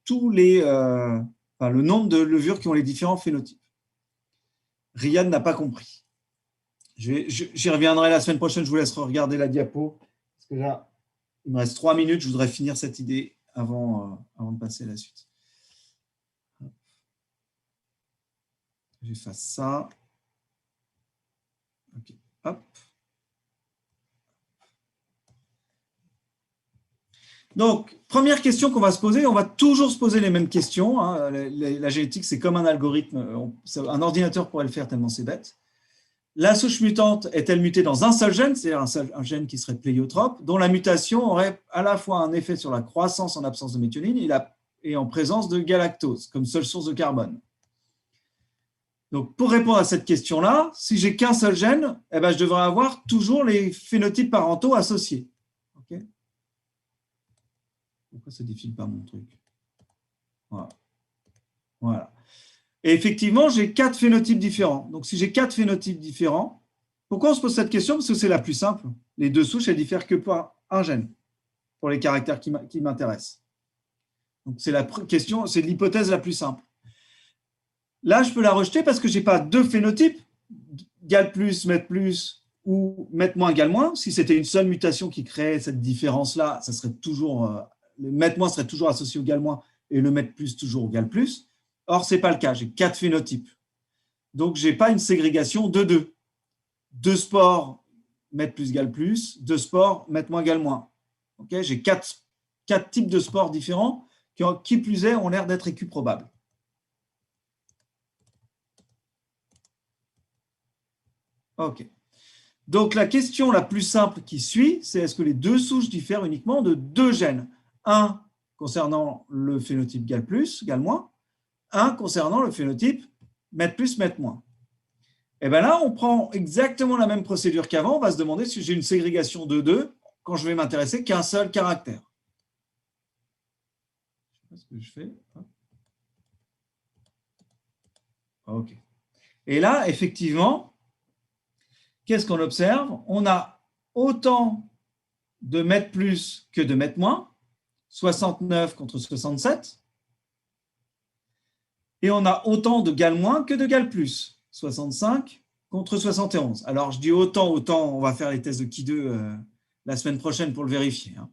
tous les, le nombre de levures qui ont les différents phénotypes. Riyad n'a pas compris. J'y reviendrai la semaine prochaine, je vous laisse regarder la diapo. Parce que là, il me reste 3 minutes, je voudrais finir cette idée avant de passer à la suite. J'efface ça. Ok, hop. Donc, première question qu'on va se poser, on va toujours se poser les mêmes questions. Hein. La génétique, c'est comme un algorithme. Un ordinateur pourrait le faire tellement c'est bête. La souche mutante est-elle mutée dans un seul gène, c'est-à-dire un gène qui serait pléiotrope, dont la mutation aurait à la fois un effet sur la croissance en absence de méthionine et en présence de galactose, comme seule source de carbone. Donc, pour répondre à cette question-là, si j'ai qu'un seul gène, eh ben, je devrais avoir toujours les phénotypes parentaux associés. Okay. Pourquoi ça ne défile pas mon truc? Voilà. Et effectivement, j'ai 4 phénotypes différents. Donc, si j'ai 4 phénotypes différents, pourquoi on se pose cette question? Parce que c'est la plus simple. Les deux souches, elles diffèrent que par un gène, pour les caractères qui m'intéressent. Donc, c'est la question, c'est l'hypothèse la plus simple. Là, je peux la rejeter parce que je n'ai pas 2 phénotypes, gal plus, mètre plus, ou mètre moins, gal moins. Si c'était une seule mutation qui créait cette différence-là, ça serait toujours, le mètre moins serait toujours associé au gal moins et le mètre plus toujours au gal plus. Or, ce n'est pas le cas, j'ai 4 phénotypes. Donc, je n'ai pas une ségrégation de 2. 2 spores, mètre plus gal plus, 2 spores, mètre moins gal moins. Okay, j'ai 4 types de spores différents qui plus est, ont l'air d'être équiprobables. OK. Donc, la question la plus simple qui suit, c'est est-ce que les 2 souches diffèrent uniquement de 2 gènes? Un concernant le phénotype gal plus, gal moins, un concernant le phénotype mètre plus, mètre moins. Et bien là, on prend exactement la même procédure qu'avant. On va se demander si j'ai une ségrégation de 2 quand je vais m'intéresser qu'à un seul caractère. Je ne sais pas ce que je fais. OK. Et là, effectivement, qu'est-ce qu'on observe? On a autant de mètres plus que de mètres moins, 69 contre 67. Et on a autant de gal moins que de gal plus, 65 contre 71. Alors, je dis autant, on va faire les tests de Ki2 la semaine prochaine pour le vérifier. Hein.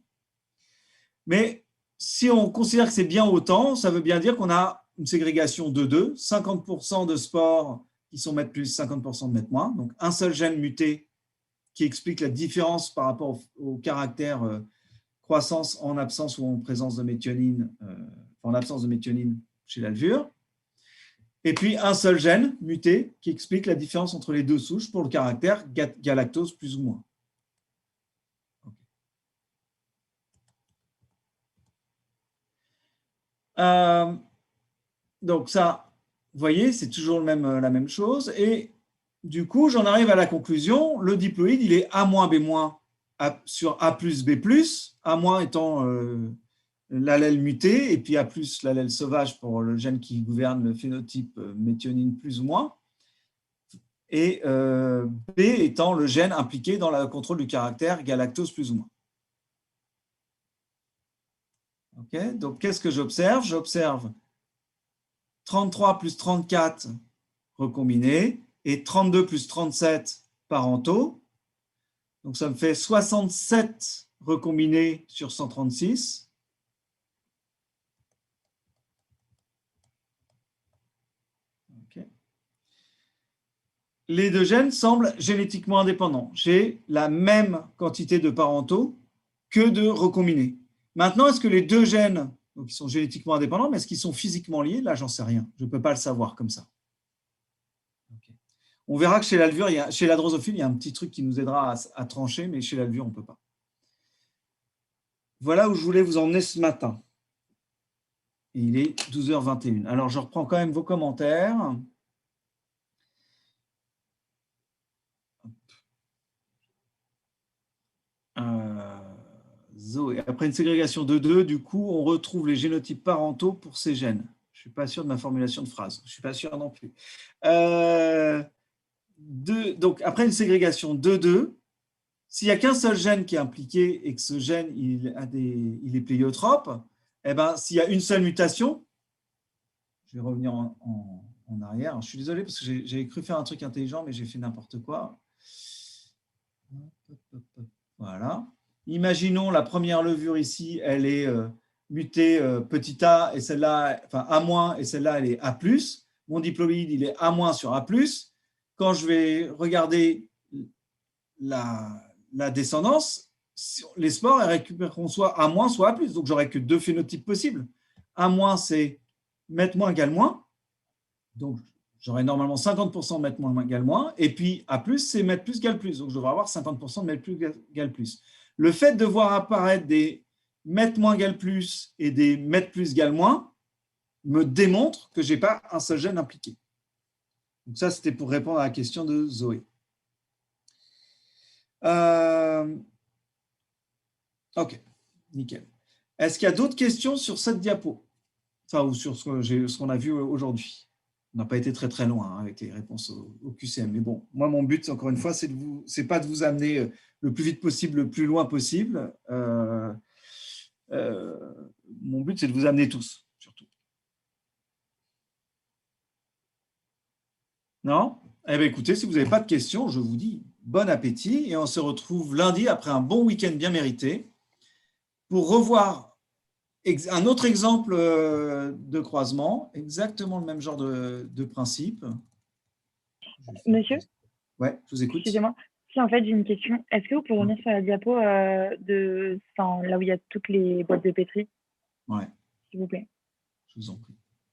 Mais si on considère que c'est bien autant, ça veut bien dire qu'on a une ségrégation de 2, 50% de spores qui sont mètres plus, 50% de mètres moins. Donc, un seul gène muté qui explique la différence par rapport au caractère croissance en absence ou en présence de méthionine, en absence de méthionine chez la levure. Et puis, un seul gène muté qui explique la différence entre les deux souches pour le caractère galactose plus ou moins. Donc ça, vous voyez, c'est toujours la même chose. Et du coup, j'en arrive à la conclusion, le diploïde, il est A- B- sur A plus B+, A- étant l'allèle muté, et puis A+, l'allèle sauvage pour le gène qui gouverne le phénotype méthionine plus ou moins, et B étant le gène impliqué dans le contrôle du caractère galactose plus ou moins. Okay, donc, qu'est-ce que j'observe? J'observe 33 plus 34 recombinés et 32 plus 37 parentaux. Donc, ça me fait 67 recombinés sur 136. Okay. Les deux gènes semblent génétiquement indépendants. J'ai la même quantité de parentaux que de recombinés. Maintenant, est-ce que les deux gènes, donc ils sont génétiquement indépendants, mais est-ce qu'ils sont physiquement liés? Là, j'en sais rien. Je ne peux pas le savoir comme ça. Okay. On verra que chez la levure, chez la drosophile, il y a un petit truc qui nous aidera à trancher, mais chez la levure, on ne peut pas. Voilà où je voulais vous emmener ce matin. Et il est 12h21. Alors, je reprends quand même vos commentaires. Zoé. Après une ségrégation de 2, du coup, on retrouve les génotypes parentaux pour ces gènes. Je ne suis pas sûr de ma formulation de phrase. Je ne suis pas sûr non plus. Donc, après une ségrégation de 2, s'il n'y a qu'un seul gène qui est impliqué et que ce gène il est pléiotrope, eh ben, s'il y a une seule mutation, je vais revenir en arrière. Je suis désolé parce que j'avais cru faire un truc intelligent, mais j'ai fait n'importe quoi. Voilà. Imaginons la première levure ici, elle est mutée petit a et celle-là, enfin A- et celle-là, elle est A+. Mon diploïde, il est A- sur A+. Quand je vais regarder la descendance, les spores elles récupéreront soit A-, soit A+. Donc, j'aurai que deux phénotypes possibles. A-, c'est mètre moins égale moins. Donc, j'aurai normalement 50% de mètre moins égale moins. Et puis, A+, c'est mètre plus égale plus. Donc, je devrais avoir 50% de mètre plus égale plus. Le fait de voir apparaître des mètres moins égale plus et des mètres plus égale moins me démontre que je n'ai pas un seul gène impliqué. Donc, ça, c'était pour répondre à la question de Zoé. Ok, nickel. Est-ce qu'il y a d'autres questions sur cette diapo? Enfin, ou sur ce qu'on a vu aujourd'hui? On n'a pas été très très loin avec les réponses au QCM. Mais bon, moi, mon but, encore une fois, c'est pas de vous amener le plus vite possible, le plus loin possible. Mon but, c'est de vous amener tous, surtout. Non? Eh bien, écoutez, si vous n'avez pas de questions, je vous dis bon appétit et on se retrouve lundi après un bon week-end bien mérité pour revoir un autre exemple de croisement, exactement le même genre de principe. Monsieur? Ouais, je vous écoute. Excusez-moi. Si, en fait, j'ai une question. Est-ce que vous pouvez revenir sur la diapo là où il y a toutes les boîtes de pétri? Ouais. S'il vous plaît. Je vous en prie.